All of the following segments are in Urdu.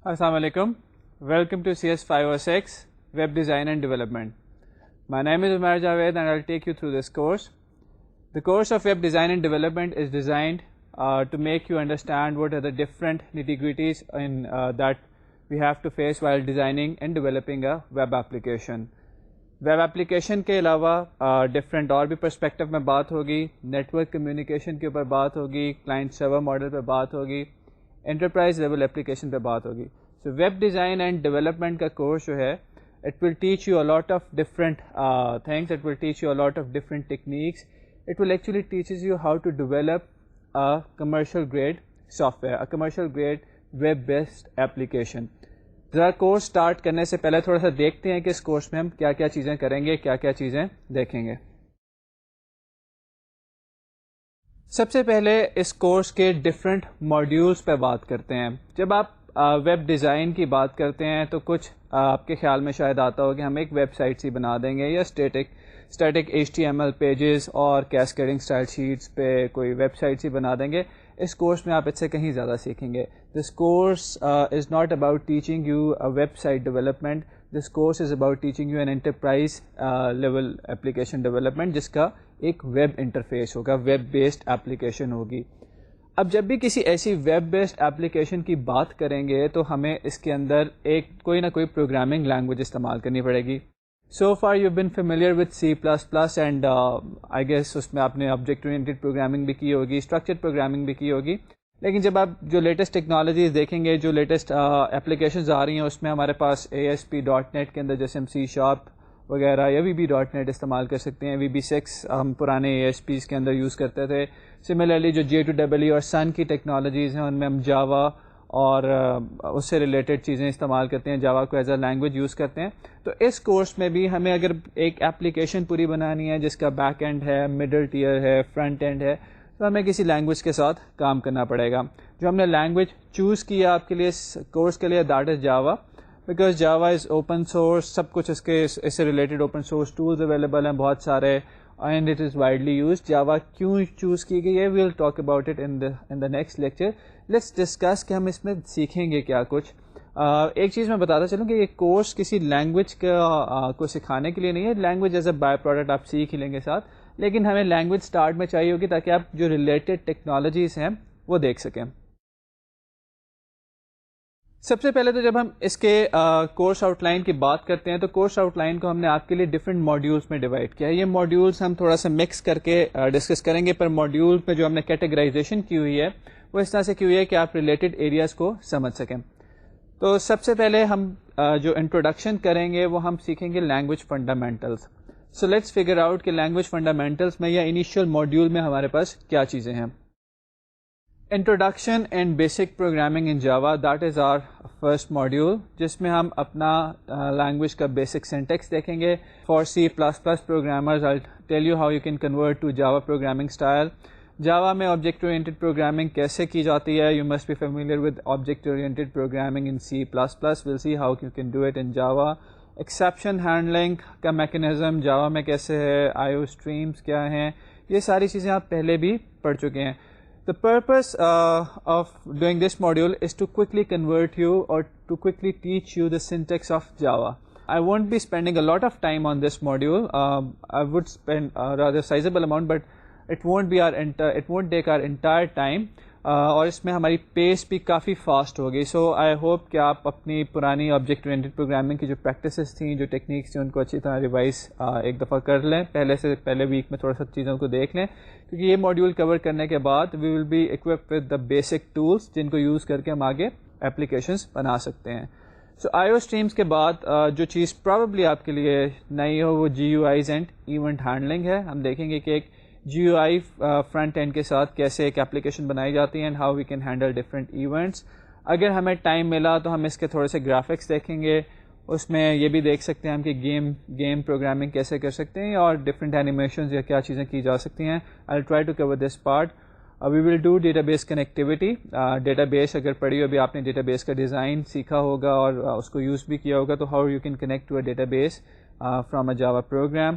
Assalamu alaikum. Welcome to CS 506 Web Design and Development. My name is Umar Javed and I'll take you through this course. The course of Web Design and Development is designed to make you understand what are the different nitty-gritties that we have to face while designing and developing a web application. Web application کے علاوہ ڈفرینٹ اور بھی پرسپیکٹو میں بات ہوگی، نیٹورک کمیونیکیشن کے اوپر بات ہوگی، کلائنٹ سرور ماڈل پہ بات ہوگی، انٹرپرائز لیول اپلیکیشن پہ بات ہوگی. So web design and development کا کورس جو ہے it will teach you a lot of different things, it will teach you a lot of different techniques, it will actually teaches you how to develop a commercial grade software, a commercial grade web based application. ذرا کورس اسٹارٹ کرنے سے پہلے تھوڑا سا دیکھتے ہیں کہ اس کورس میں ہم کیا کیا چیزیں کریں گے، کیا کیا چیزیں دیکھیں گے. سب سے پہلے اس کورس کے ڈفرینٹ ماڈیولز پہ بات کرتے ہیں. جب آپ ویب ڈیزائن کی بات کرتے ہیں تو کچھ آپ کے خیال میں شاید آتا ہو کہ ہم ایک ویب سائٹ ہی بنا دیں گے یا اسٹیٹک HTML پیجز اور کیسکیڈنگ اسٹائل شیٹس پہ کوئی ویب سائٹس ہی بنا دیں گے. اس کورس میں آپ اس سے کہیں زیادہ سیکھیں گے. This course is not about teaching you a website development, this course is about teaching you an enterprise level application development جس کا ایک ویب انٹرفیس ہوگا، ویب بیسڈ ایپلیکیشن ہوگی. اب جب بھی کسی ایسی ویب بیسڈ ایپلیکیشن کی بات کریں گے تو ہمیں اس کے اندر کوئی نہ کوئی پروگرامنگ لینگویج استعمال کرنی پڑے گی. So far you been familiar with C++ and I guess اس میں آپ نے آبجیکٹ اورینٹڈ پروگرامنگ بھی کی ہوگی، اسٹرکچرڈ پروگرامنگ بھی کی ہوگی. لیکن جب آپ جو لیٹسٹ ٹیکنالوجیز دیکھیں گے، جو لیٹسٹ اپلیکیشنز آ رہی ہیں، اس میں ہمارے پاس ASP.NET کے اندر جیسے ہم C# وغیرہ یا VB.NET استعمال کر سکتے ہیں. VB6 ہم پرانے ASPs کے اندر یوز کرتے تھے. سملرلی جو J2EE اور Sun کی ٹیکنالوجیز ہیں ان میں ہم جاوا اور اس سے ریلیٹڈ چیزیں استعمال کرتے ہیں، جاوا کو ایز اے لینگویج یوز کرتے ہیں. تو اس کورس میں بھی ہمیں اگر ایک ایپلیکیشن پوری بنانی ہے جس کا بیک اینڈ ہے، مڈل ٹیئر ہے، فرنٹ اینڈ ہے، تو ہمیں کسی لینگویج کے ساتھ کام کرنا پڑے گا. جو ہم نے لینگویج چوز کیا آپ کے لیے کورس کے لیے that is Java, because Java is open source, سب کچھ اس سے related open source tools available ہیں بہت سارے، and it is widely used. Java کیوں چوز کی گئی ہے، we will talk about it in the next lecture. Let's discuss کہ ہم اس میں سیکھیں گے کیا کچھ. ایک چیز میں بتاتا چلوں کہ یہ کورس کسی لینگویج کو سکھانے کے لیے نہیں ہے. Language as a by product آپ سیکھ ہی لیں گے ساتھ، لیکن ہمیں لینگویج اسٹارٹ میں چاہیے ہوگی تاکہ آپ جو ریلیٹڈ ٹیکنالوجیز ہیں وہ دیکھ سکیں. سب سے پہلے تو جب ہم اس کے کورس آؤٹ لائن کی بات کرتے ہیں تو کورس آؤٹ لائن کو ہم نے آپ کے لیے ڈفرینٹ ماڈیولس میں ڈیوائڈ کیا ہے. یہ ماڈیولس ہم تھوڑا سا مکس کر کے ڈسکس کریں گے، پر ماڈیول پہ جو ہم نے کیٹیگرائزیشن کی ہوئی ہے وہ اس طرح سے کی ہوئی ہے کہ آپ ریلیٹڈ ایریاز کو سمجھ سکیں. تو سب سے پہلے ہم جو انٹروڈکشن کریں گے وہ ہم سیکھیں گے language fundamentals. So let's figure out کہ لینگویج فنڈامنٹلس میں یا انیشیل ماڈیول میں ہمارے پاس کیا چیزیں ہیں. Introduction and basic programming in Java, that is our first module, جس میں ہم اپنا لینگویج کا بیسک سینٹیکس دیکھیں گے. For C++ programmers I tell you how you can convert to Java programming style. Java میں آبجیکٹ اورینٹڈ پروگرامنگ کیسے کی جاتی ہے، you must be familiar with object oriented programming in C++. We'll see how you can do it in Java. Exception handling کا میکینزم جاوا میں کیسے ہے، IO اسٹریمس کیا ہیں، یہ ساری چیزیں آپ پہلے بھی پڑھ چکے ہیں. The purpose of doing this module is to quickly convert you or to quickly teach you the syntax of Java. I won't be spending a lot of time on this module. I would spend a rather sizable amount, but it won't take our entire time. اور اس میں ہماری پیس بھی کافی فاسٹ ہوگی. سو آئی ہوپ کہ آپ اپنی پرانی آبجیکٹ اورینٹڈ پروگرامنگ کی جو پریکٹسز تھیں، جو ٹیکنیکس تھیں، ان کو اچھی طرح ریوائز ایک دفعہ کر لیں. پہلے ویک میں تھوڑا سا چیزوں کو دیکھ لیں، کیونکہ یہ ماڈیول کور کرنے کے بعد we will be occupied with the basic tools جن کو یوز کر کے ہم آگے اپلیکیشنس بنا سکتے ہیں. سو IO اسٹریمس کے بعد جو چیز پرابیبلی آپ کے لیے نئی ہو وہ GUIs اینڈ ایونٹ ہینڈلنگ ہے. ہم دیکھیں گے کہ ایک GUI فرنٹ اینڈ کے ساتھ کیسے ایک ایپلیکیشن بنائی جاتی ہے، and how we can handle different events. اگر ہمیں ٹائم ملا تو ہم اس کے تھوڑے سے گرافکس دیکھیں گے. اس میں یہ بھی دیکھ سکتے ہیں ہم کہ گیم پروگرامنگ کیسے کر سکتے ہیں اور ڈفرینٹ اینیمیشنز یا کیا چیزیں کی جا سکتی ہیں. I try to cover this part. We will do database connectivity. Database اگر پڑھی ہو ابھی آپ نے ڈیٹا بیس کا ڈیزائن سیکھا ہوگا اور اس کو یوز بھی کیا ہوگا, تو how you can connect to a database from a Java program.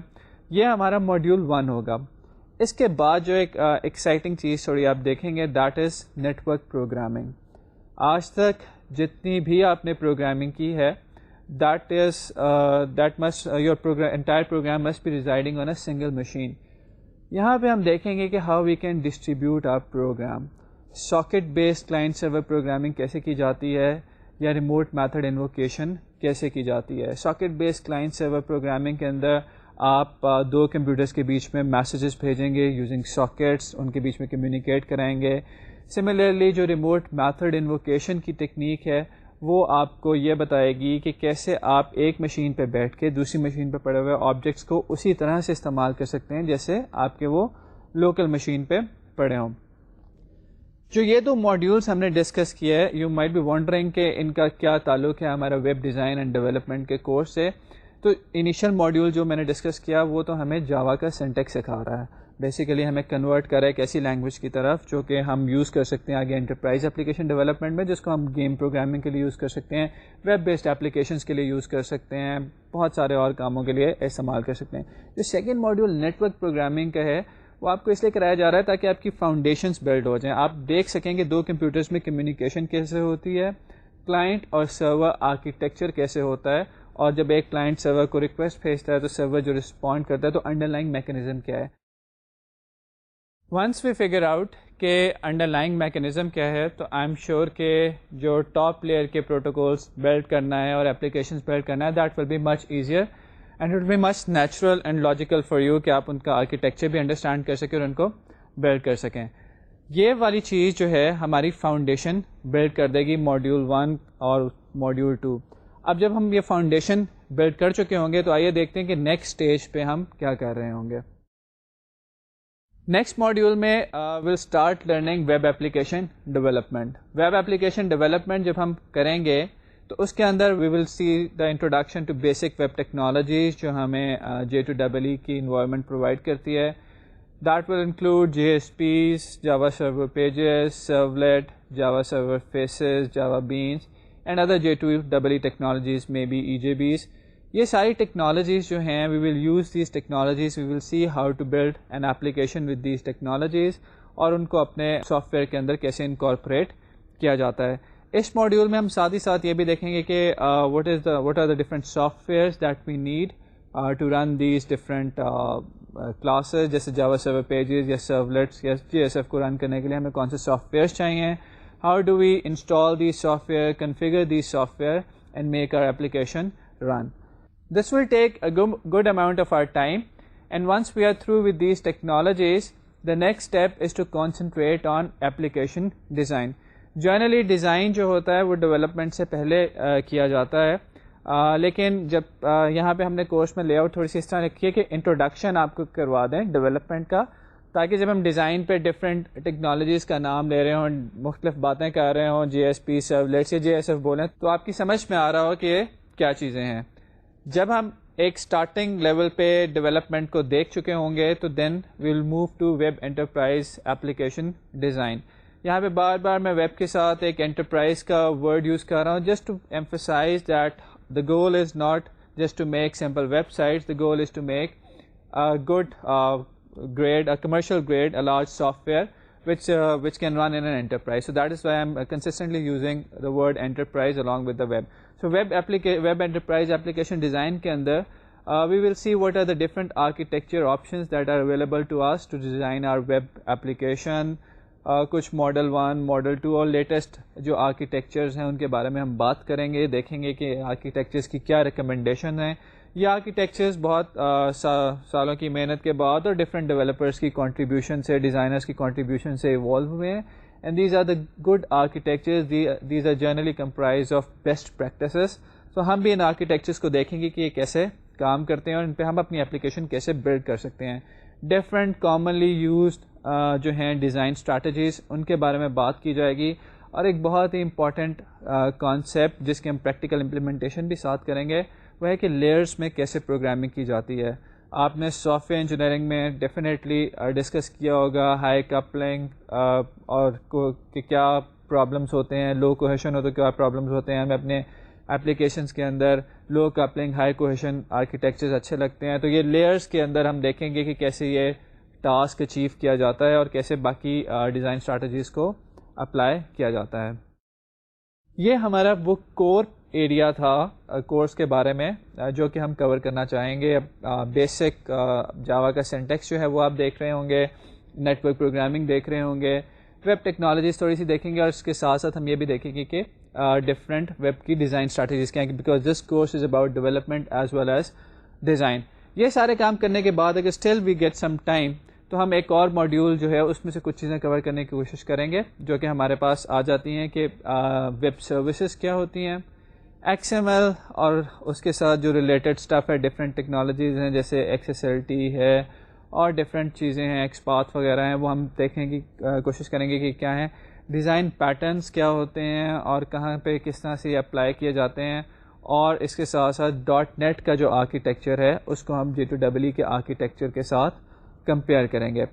یہ ہمارا ماڈیول 1 ہوگا. اس کے بعد جو ایک ایکسائٹنگ چیز تھوڑی آپ دیکھیں گے, دیٹ از نیٹورک پروگرامنگ. آج تک جتنی بھی آپ نے پروگرامنگ کی ہے, that must your entire program must be residing on a single machine. یہاں پہ ہم دیکھیں گے کہ how we can distribute our program. Socket based client server programming کیسے کی جاتی ہے, یا ریموٹ میتھڈ انووکیشن کیسے کی جاتی ہے. Socket based client server programming کے اندر آپ دو کمپیوٹرز کے بیچ میں میسیجز بھیجیں گے یوزنگ ساکٹس, ان کے بیچ میں کمیونیکیٹ کرائیں گے. سملرلی جو ریموٹ میتھڈ انووکیشن کی ٹیکنیک ہے وہ آپ کو یہ بتائے گی کہ کیسے آپ ایک مشین پہ بیٹھ کے دوسری مشین پہ پڑے ہوئے آبجیکٹس کو اسی طرح سے استعمال کر سکتے ہیں جیسے آپ کے وہ لوکل مشین پہ پڑے ہوں. جو یہ دو ماڈیولس ہم نے ڈسکس کیا ہے, یو مائٹ بی وانڈرنگ کہ ان کا کیا تعلق ہے ہمارا ویب ڈیزائن اینڈ ڈیولپمنٹ کے کورس سے. تو انیشیل ماڈیول جو میں نے ڈسکس کیا وہ تو ہمیں جاوا کا سینٹیکس سکھا رہا ہے, بیسیکلی ہمیں کنورٹ کرا ہے ایک ایسی لینگویج کی طرف جو کہ ہم یوز کر سکتے ہیں آگے انٹرپرائز اپلیکیشن ڈیولپمنٹ میں, جس کو ہم گیم پروگرامنگ کے لیے یوز کر سکتے ہیں, ویب بیسڈ اپلیکیشنس کے لیے یوز کر سکتے ہیں, بہت سارے اور کاموں کے لیے استعمال کر سکتے ہیں. جو سیکنڈ ماڈیول نیٹورک پروگرامنگ کا ہے وہ آپ کو اس لیے کرایا جا رہا ہے تاکہ آپ کی فاؤنڈیشنس بلڈ ہو جائیں. آپ دیکھ سکیں کہ دو کمپیوٹرز میں کمیونیکیشن کیسے ہوتی ہے, کلائنٹ اور سرور آرکیٹیکچر کیسے ہوتا ہے, اور جب ایک کلائنٹ سرور کو ریکویسٹ بھیجتا ہے تو سرور جو رسپونڈ کرتا ہے تو انڈر لائن میکینزم کیا ہے. ونس وی فگر آؤٹ کہ انڈر لائن میکینزم کیا ہے, تو آئی ایم شیور کہ جو ٹاپ لیئر کے پروٹوکولس بلڈ کرنا ہے اور اپلیکیشنس بلڈ کرنا ہے, that will be much easier and it will be much natural and logical for you کہ آپ ان کا آرکیٹیکچر بھی انڈرسٹینڈ کر سکیں اور ان کو بلڈ کر سکیں. یہ والی چیز جو ہے ہماری فاؤنڈیشن بلڈ کر دے گی ماڈیول 1 اور ماڈیول 2. اب جب ہم یہ فاؤنڈیشن بلڈ کر چکے ہوں گے تو آئیے دیکھتے ہیں کہ نیکسٹ اسٹیج پہ ہم کیا کر رہے ہوں گے. نیکسٹ ماڈیول میں will start learning web application development. Web application development جب ہم کریں گے تو اس کے اندر we will see the introduction to basic web technologies جو ہمیں J2EE کی انوائرمنٹ پرووائڈ کرتی ہے. That will include JSPs, Java server pages, servlet, Java server faces, Java beans and other J2EE technologies میں بی EJBs. یہ ساری ٹیکنالوجیز جو ہیں we will use these technologies, we will C how to build an application with these technologies, اور ان کو اپنے سافٹ ویئر کے اندر کیسے انکارپوریٹ کیا جاتا ہے. اس ماڈیول میں ہم ساتھ ہی ساتھ یہ بھی دیکھیں گے کہ what are the different softwares that we need to run these different classes, جیسے جاوا سرور پیجز یا سرولیٹس یا JSF کو رن کرنے کے لیے ہمیں کون سے سافٹ ویئرس چاہیے. how do we install these software, configure these software and make our application run. This will take a good amount of our time, and once we are through with these technologies, the next step is to concentrate on application design. Generally design جو ہوتا ہے وہ ڈیولپمنٹ سے پہلے کیا جاتا ہے, لیکن جب یہاں پہ ہم نے کورس میں لے آؤٹ تھوڑی سی اس طرح رکھی ہے کہ انٹروڈکشن آپ کو کروا دیں ڈیولپمنٹ کا, تاکہ جب ہم ڈیزائن پہ ڈفرینٹ ٹیکنالوجیز کا نام لے رہے ہوں, مختلف باتیں کر رہے ہوں, JSP, سرولیٹس یا JSF بولیں, تو آپ کی سمجھ میں آ رہا ہو کہ یہ کیا چیزیں ہیں. جب ہم ایک سٹارٹنگ لیول پہ ڈیولپمنٹ کو دیکھ چکے ہوں گے تو then we will move to web enterprise application design. یہاں پہ بار بار میں ویب کے ساتھ ایک انٹرپرائز کا ورڈ یوز کر رہا ہوں, just to emphasize that the goal is not just to make simple websites, the goal is to make good grade, a commercial grade, a large software which can run in an enterprise. So that is why I'm consistently using the word enterprise along with the web. So web enterprise application design ke andar we will see what are the different architecture options that are available to us to design our web application. کچھ ماڈل 1, ماڈل 2 اور لیٹسٹ جو آرکیٹیکچرز ہیں ان کے بارے میں ہم بات کریں گے, دیکھیں گے کہ آرکیٹیکچرز کی کیا ریکمنڈیشن ہیں. یہ آرکیٹیکچرز بہت سالوں کی محنت کے بعد اور ڈفرینٹ ڈیولپرز کی کنٹریبیوشن سے, ڈیزائنرز کی کنٹریبیوشن سے ایوالو ہوئے ہیں. And these are the good architectures, these are generally comprise of best practices. تو ہم بھی ان آرکیٹیکچرز کو دیکھیں گے کہ یہ کیسے کام کرتے ہیں اور ان پہ ہم اپنی اپلیکیشن کیسے بلڈ کر سکتے ہیں. ڈفرینٹ کامنلی یوزڈ جو ہیں ڈیزائن اسٹریٹجیز, ان کے بارے میں بات کی جائے گی, اور ایک بہت ہی امپورٹنٹ کانسیپٹ جس کے ہم پریکٹیکل امپلیمنٹیشن بھی ساتھ کریں گے وہ ہے کہ لیئرس میں کیسے پروگرامنگ کی جاتی ہے. آپ نے سافٹ ویئر انجینئرنگ میں ڈیفینیٹلی ڈسکس کیا ہوگا ہائی کپلنگ اور کہ کیا پرابلمس ہوتے ہیں، لو کوہیشن ہو تو کیا پرابلمس ہوتے ہیں. ہمیں اپنے اپلیکیشنس کے اندر لو کپلنگ ہائی کوہیشن آرکیٹیکچرز اچھے لگتے ہیں. تو یہ لیئرس کے اندر ہم دیکھیں گے کہ کیسے یہ ٹاسک اچیو کیا جاتا ہے اور کیسے باقی ڈیزائن اسٹریٹجیز کو اپلائی کیا جاتا ہے. یہ ہمارا وہ کور ایریا تھا کورس کے بارے میں جو کہ ہم کور کرنا چاہیں گے. بیسک جاوا کا سینٹیکس جو ہے وہ آپ دیکھ رہے ہوں گے، نیٹ ورک پروگرامنگ دیکھ رہے ہوں گے، ویب ٹیکنالوجیز تھوڑی سی دیکھیں گے، اور اس کے ساتھ ساتھ ہم یہ بھی دیکھیں گے کہ ڈفرینٹ ویب کی ڈیزائن اسٹریٹجیز کیا ہیں، because this course is about development as well as design. یہ سارے کام کرنے کے بعد اگر still we get some time تو ہم ایک اور ماڈیول جو ہے اس میں سے کچھ چیزیں کور کرنے کی کوشش کریں گے جو کہ ہمارے پاس آ جاتی ہیں کہ ویب سروسز کیا ہوتی ہیں، ایکس ایم ایل اور اس کے ساتھ جو ریلیٹڈ اسٹف ہے، ڈفرینٹ ٹیکنالوجیز ہیں جیسے ایکس ایس ایل ٹی ہے اور ڈفرینٹ چیزیں ہیں، ایکس پاتھ وغیرہ ہیں، وہ ہم دیکھیں گی کوشش کریں گے کہ کیا ہیں، ڈیزائن پیٹرنس کیا ہوتے ہیں اور کہاں پہ کس طرح سے یہ اپلائی کیے جاتے ہیں. اور اس کے ساتھ ساتھ ڈاٹ نیٹ کا جو آرکیٹیکچر ہے اس کو ہم J2EE کے آرکیٹیکچر کے ساتھ کمپیئر کریں گے.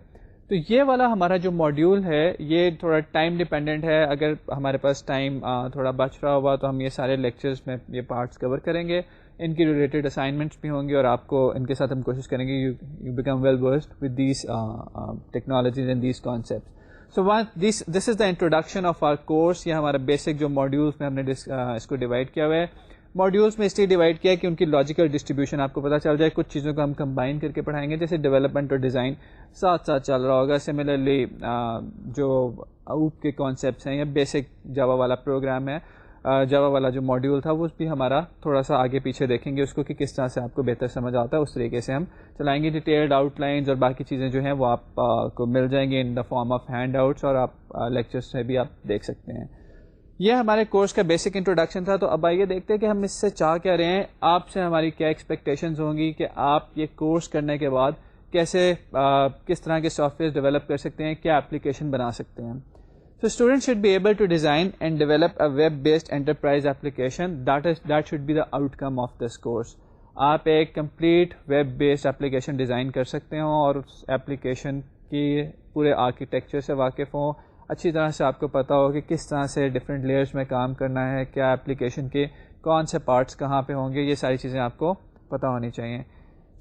تو یہ والا ہمارا جو ماڈیول ہے یہ تھوڑا ٹائم ڈیپینڈنٹ ہے. اگر ہمارے پاس ٹائم تھوڑا بچ رہا ہوا تو ہم یہ سارے لیکچرز میں یہ پارٹس کور کریں گے. ان کی ریلیٹڈ اسائنمنٹس بھی ہوں گی اور آپ کو ان کے ساتھ ہم کوشش کریں گے you become well versed with these technologies and these concepts. So this is the introduction of our course. یہ ہمارا بیسک جو ماڈیولس میں ہم نے اس کو ڈیوائڈ کیا ہوا ہے. ماڈیولس میں اس لیے ڈیوائڈ کیا ہے کہ ان کی لاجیکل ڈسٹریبیوشن آپ کو پتہ چل جائے. کچھ چیزوں کو ہم کمبائن کر کے پڑھائیں گے جیسے ڈیولپمنٹ اور ڈیزائن ساتھ ساتھ چل رہا ہوگا. سملرلی جو اوپ کے کانسیپٹس ہیں یا بیسک جاوا والا پروگرام ہے، جاوا والا جو ماڈیول تھا وہ بھی ہمارا تھوڑا سا آگے پیچھے دیکھیں گے اس کو کہ کس طرح سے آپ کو بہتر سمجھ آتا ہے. اس طریقے سے ہم چلائیں گے. ڈیٹیلڈ آؤٹ لائنز اور باقی چیزیں جو ہیں وہ آپ کو مل جائیں گے in the form of handouts اور آپ لیکچرس سے بھی آپ دیکھ سکتے ہیں. یہ ہمارے کورس کا بیسک انٹروڈکشن تھا. تو اب آئیے دیکھتے ہیں کہ ہم اس سے چاہ کیا رہے ہیں. آپ سے ہماری کیا ایکسپیکٹیشنز ہوں گی کہ آپ یہ کورس کرنے کے بعد کیسے کس طرح کے سافٹ ویئر ڈیولپ کر سکتے ہیں، کیا اپلیکیشن بنا سکتے ہیں. So students should be able to design and develop a web-based enterprise application. That should be the outcome of this course. آپ ایک complete web based application design کر سکتے ہوں اور اس اپلیکیشن کی پورے آرکیٹیکچر سے واقف ہوں، اچھی طرح سے آپ کو پتہ ہو کہ کس طرح سے ڈفرینٹ لیئرس میں کام کرنا ہے، کیا ایپلیکیشن کے کون سے پارٹس کہاں پہ ہوں گے، یہ ساری چیزیں آپ کو پتہ ہونی چاہیے.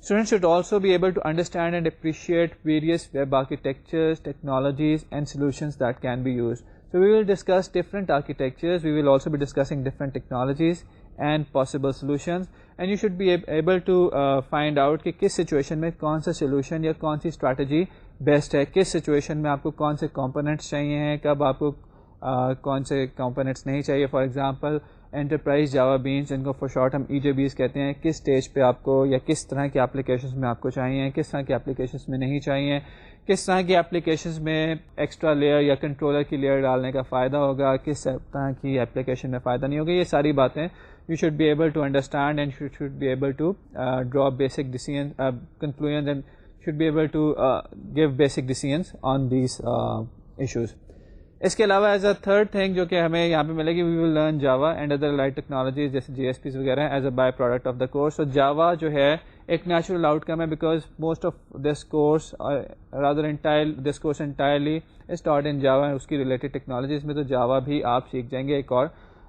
Students should also be able to understand and appreciate various web architectures, technologies and solutions that can be used. So we will discuss different architectures, we will also be discussing different technologies and possible solutions, and you should be able to find out کہ کس سچویشن میں کون سا سولوشن یا کون سی اسٹریٹجی بیسٹ ہے، کس سچویشن میں آپ کو کون سے کمپوننٹس چاہیے ہیں، کب آپ کو کون سے کمپوننٹس نہیں چاہیے. فار ایگزامپل انٹرپرائز جاوا بینس، جن کو فور شارٹ ہم EJBs کہتے ہیں، کس سٹیج پہ آپ کو یا کس طرح کی اپلیکیشنز میں آپ کو چاہیے، کس طرح کی اپلیکیشنز میں نہیں چاہیے، کس طرح کی اپلیکیشنز میں ایکسٹرا لیئر یا کنٹرولر کی لیئر ڈالنے کا فائدہ ہوگا، کس طرح کی اپلیکیشن میں فائدہ نہیں ہوگا. یہ ساری باتیں you should be able to understand and you should be able to draw basic conclusions and should be able to give basic decisions on these issues. اس کے علاوہ ایز اے تھرڈ تھنگ جو کہ ہمیں یہاں پہ ملے گی، we will learn Java and other light technologies جیسے JSPs وغیرہ as a by product of the course. تو جاوا جو ہے ایک نیچرل آؤٹ کم ہے because most of this course this course entirely is taught in Java, اس کی ریلیٹڈ ٹیکنالوجیز میں. تو جاوا بھی آپ سیکھ جائیں گے، ایک اور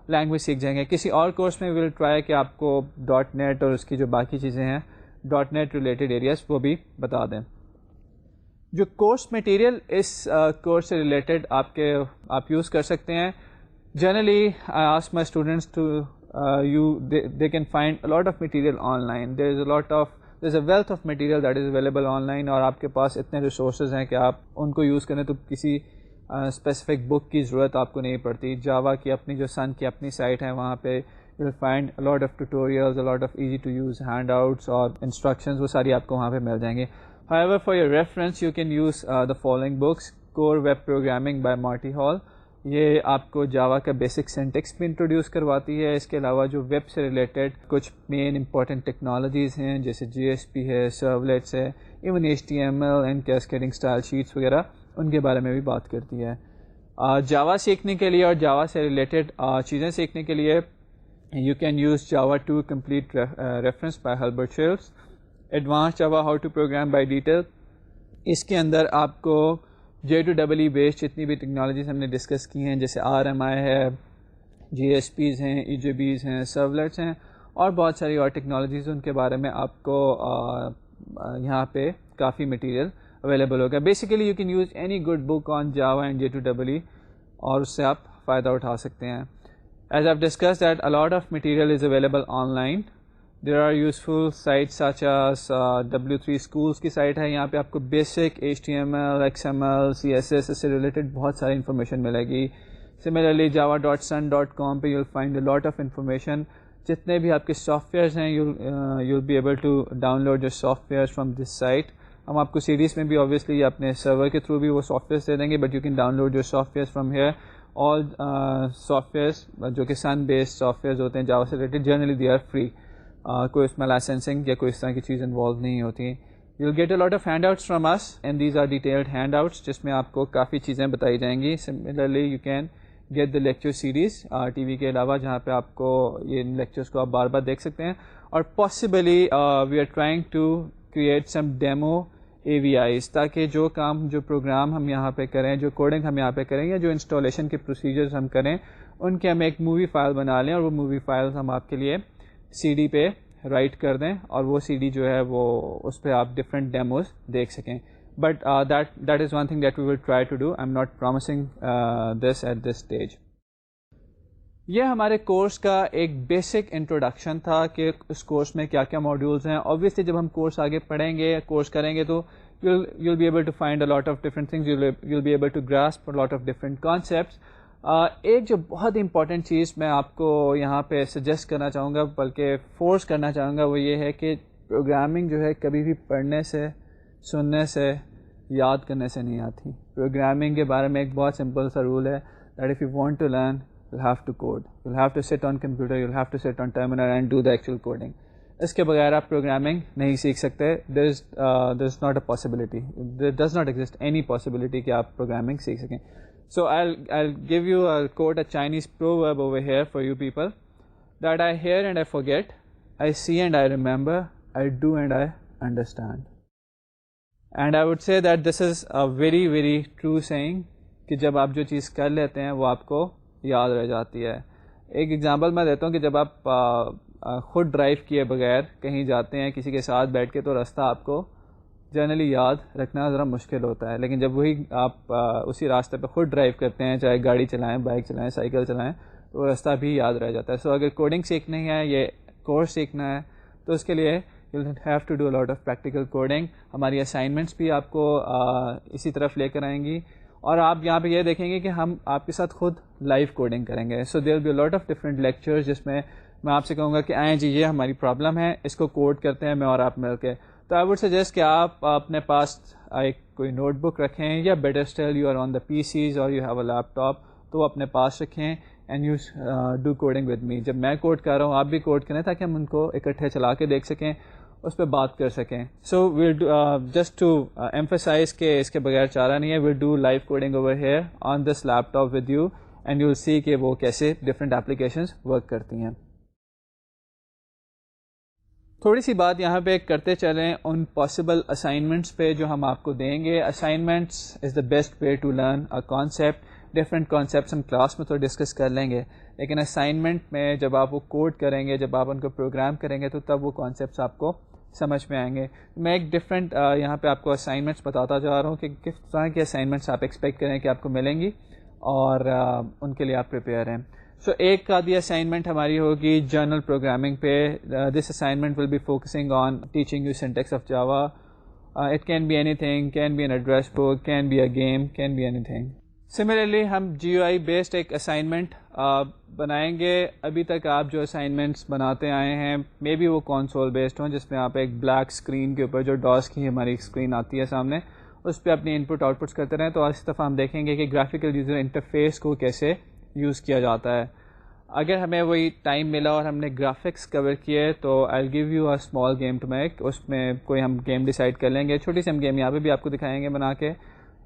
لینگویج سیکھ جائیں گے. کسی اور کورس میں وی ول ٹرائی کہ آپ کو ڈاٹ نیٹ اور اس کی جو باقی چیزیں ہیں ڈاٹ نیٹ ریلیٹڈ ایریاز وہ بھی بتا دیں. جو کورس مٹیریل اس کورس سے ریلیٹڈ آپ یوز کر سکتے ہیں. Generally I ask my students to they can find a lot of material online. There is a wealth of material that is available online, اور آپ کے پاس اتنے ریسورسز ہیں کہ آپ ان کو یوز کریں تو کسی اسپیسیفک بک کی ضرورت آپ کو نہیں پڑتی. جاوا کی اپنی جو سن کی اپنی سائٹ ہے وہاں پہ you will find a lot of tutorials, a lot of easy to use handouts اور انسٹرکشنز، وہ ساری آپ کو وہاں پہ مل جائیں گے. However, for your reference, you can use the following books. Core Web Programming by Marty Hall. یہ آپ کو جاوا کا بیسک سینٹیکس بھی انٹروڈیوس کرواتی ہے. اس کے علاوہ جو ویب سے ریلیٹڈ کچھ مین امپورٹنٹ ٹیکنالوجیز ہیں جیسے JSP ہے، سرولیٹس ہے، even HTML and cascading style sheets وغیرہ، ان کے بارے میں بھی بات کرتی ہے. جاوا سیکھنے کے لیے اور جاوا سے ریلیٹڈ چیزیں سیکھنے کے لیے you can use Java 2 complete reference by Herbert Schildt. Advance Java how to program by Deitel. اس کے اندر آپ کو J2EE بیسڈ جتنی بھی ٹیکنالوجیز ہم نے ڈسکس کی ہیں جیسے RMI ہے, GSPs ہیں, EJBs ہیں, سرولیٹس ہیں اور بہت ساری اور ٹیکنالوجیز ان کے بارے میں آپ کو یہاں پہ کافی مٹیریل اویلیبل ہوگا. Basically you can use any good book on Java and J2EE اور اس سے آپ فائدہ اٹھا سکتے ہیں. As I've discussed that a lot of material is available online. There are useful sites such as W3 Schools کی سائٹ ہے. یہاں پہ آپ کو بیسک HTML, XML, CSS سے ریلیٹڈ بہت ساری انفارمیشن ملے گی. Similarly java.sun.com پہ you'll find a lot of information. جتنے بھی آپ کے سافٹ ویئرز ہیں you'll be able to download your softwares from this site. ہم آپ کو سیریز میں بھی obviously اپنے سرور کے تھرو بھی وہ سافٹ ویئرس دے دیں گے, but you can download your softwares from here. All softwares جو کہ سن بیسڈ سافٹ ویئرز ہوتے ہیں جاوا سے related, generally they are free. کوئی اس میں لائسنسنگ یا کوئی اس طرح کی چیز انوالو نہیں ہوتی. You will get a lot of handouts from us and these are detailed handouts جس میں آپ کو کافی چیزیں بتائی جائیں گی. Similarly you can get the lecture series TV کے علاوہ, جہاں پہ آپ کو یہ لیکچرس کو آپ بار بار دیکھ سکتے ہیں. اور possibly we are trying to create some demo AVIs تاکہ جو کام جو پروگرام ہم یہاں پہ کریں, جو کوڈنگ ہم یہاں پہ کریں یا جو انسٹالیشن کے پروسیجرز ہم کریں ان کے ہم ایک مووی فائل بنا لیں اور وہ مووی فائلز ہم آپ کے لیے CD پہ رائٹ کر دیں اور وہ CD جو ہے وہ اس پہ آپ ڈفرینٹ ڈیموز دیکھ سکیں. But that is one thing that we will try to do. I am not promising this at this stage. یہ ہمارے کورس کا ایک بیسک انٹروڈکشن تھا کہ اس کورس میں کیا کیا ماڈیولز ہیں. آبویسلی جب ہم کورس آگے پڑھیں گے, کورس کریں گے, تو you'll be able to find a lot of different things. You'll be able to grasp a lot of different concepts. ایک جو بہت امپورٹنٹ چیز میں آپ کو یہاں پہ سجیسٹ کرنا چاہوں گا, بلکہ فورس کرنا چاہوں گا, وہ یہ ہے کہ پروگرامنگ جو ہے کبھی بھی پڑھنے سے, سننے سے, یاد کرنے سے نہیں آتی. پروگرامنگ کے بارے میں ایک بہت سمپل سا رول ہے that if you want to learn, you'll have to code. You'll have to sit on computer, you'll have to sit on terminal and do the actual coding. اس کے بغیر آپ پروگرامنگ نہیں سیکھ سکتے. there is not a possibility. There does not exist any possibility کہ آپ پروگرامنگ سیکھ سکیں. So I'll give you a quote, a Chinese proverb over here for you people, that I hear and I forget, I see and I remember, I do and I understand. And I would say that this is a very very true saying کہ جب آپ جو چیز کر لیتے ہیں وہ آپ کو یاد رہ جاتی ہے. ایک ایگزامپل میں دیتا ہوں کہ جب آپ خود ڈرائیو کیے بغیر کہیں جاتے ہیں کسی کے ساتھ بیٹھ کے, تو راستہ آپ کو جنرلی یاد رکھنا ذرا مشکل ہوتا ہے. لیکن جب وہی آپ اسی راستے پہ خود ڈرائیو کرتے ہیں, چاہے گاڑی چلائیں, بائک چلائیں, سائیکل چلائیں, تو وہ راستہ بھی یاد رہ جاتا ہے. سو اگر کوڈنگ سیکھنی ہے, یہ کورس سیکھنا ہے, تو اس کے لیے you have to do lot of practical coding. ہماری اسائنمنٹس بھی آپ کو اسی طرف لے کر آئیں گی, اور آپ یہاں پہ یہ دیکھیں گے کہ ہم آپ کے ساتھ خود لائیو کوڈنگ کریں گے. So there will be lot of different lectures جس میں میں آپ سے کہوں گا کہ آئیں جی یہ ہماری پرابلم ہے, اس کو کوڈ کرتے ہیں میں اور آپ مل کے. تو آئی ووڈ سجیسٹ کہ آپ اپنے پاس ایک کوئی نوٹ بک رکھیں, یا better still you are on the PCs اور you have a laptop, تو وہ اپنے پاس رکھیں and you do coding with me. جب میں کوڈ کر رہا ہوں آپ بھی کوڈ کریں تاکہ ہم ان کو اکٹھے چلا کے دیکھ سکیں, اس پہ بات کر سکیں. So we'll just to emphasize کہ اس کے بغیر چارہ نہیں ہے, we'll do live coding over here on this laptop with you and you will see کہ وہ کیسے ڈفرینٹ اپلیکیشنز ورک کرتی ہیں. تھوڑی سی بات یہاں پہ کرتے چلیں ان پاسبل اسائنمنٹس پہ جو ہم آپ کو دیں گے. Assignments is the best way to learn a concept. Different concepts ہم کلاس میں تو ڈسکس کر لیں گے, لیکن اسائنمنٹ میں جب آپ وہ کوڈ کریں گے, جب آپ ان کو پروگرام کریں گے, تو تب وہ کانسیپٹس آپ کو سمجھ میں آئیں گے. میں ایک ڈفرینٹ یہاں پہ آپ کو اسائنمنٹس بتاتا جا رہا ہوں کہ کس طرح کی اسائنمنٹس آپ ایکسپیکٹ کریں کہ آپ کو ملیں گی, اور ان کے لیے آپ پریپیئر ہیں. سو ایک آدھی اسائنمنٹ ہماری ہوگی جرنل پروگرامنگ پہ. This assignment will be focusing on teaching you syntax of Java. It can be anything, can be an address book, can be a game, can be anything. Similarly ہم GUI بیسڈ ایک اسائنمنٹ بنائیں گے. ابھی تک آپ جو اسائنمنٹس بناتے آئے ہیں مے بی وہ کنسول بیسڈ ہوں, جس میں آپ ایک بلیک اسکرین کے اوپر جو ڈاس کی ہماری اسکرین آتی ہے سامنے, اس پہ اپنی ان پٹ آؤٹ پٹس کرتے رہیں. تو اس دفعہ ہم دیکھیں گے کہ گرافیکل یوزر انٹرفیس کو کیسے یوز کیا جاتا ہے. اگر ہمیں وہی ٹائم ملا اور ہم نے گرافکس کور کیے, تو I give you a small game to make. اس میں کوئی ہم گیم ڈیسائیڈ کر لیں گے, چھوٹی سی ہم گیم یہاں پہ بھی آپ کو دکھائیں گے بنا کے.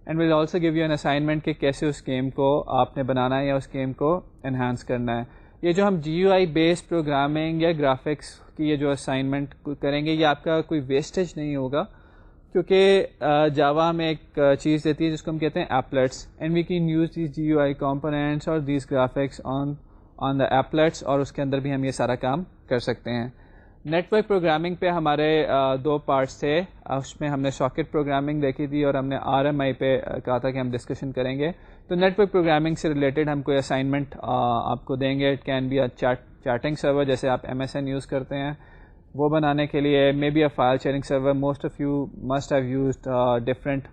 And we'll also give you an assignment کہ کیسے اس گیم کو آپ نے بنانا ہے یا اس گیم کو انہانس کرنا ہے. یہ جو ہم جی یو آئی بیس پروگرامنگ یا گرافکس کی یہ جو اسائنمنٹ کریں گے، یہ آپ کا کوئی ویسٹیج نہیں ہوگا، کیونکہ جاوا میں ایک چیز دیتی ہے جس کو ہم کہتے ہیں applets, and we can use these G U I components اور these graphics on the applets, اور اس کے اندر بھی ہم یہ سارا کام کر سکتے ہیں. نیٹ ورک پروگرامنگ پہ ہمارے 2 پارٹس تھے. اس میں ہم نے ساکٹ پروگرامنگ دیکھی تھی اور ہم نے آر ایم آئی پہ کہا تھا کہ ہم ڈسکشن کریں گے. تو نیٹ ورک پروگرامنگ سے ریلیٹڈ ہم کوئی اسائنمنٹ آپ کو دیں گے. It can be a chatting server, جیسے آپ MS یوز کرتے ہیں، وہ بنانے کے لیے. May be a file sharing server. Most of you must have used different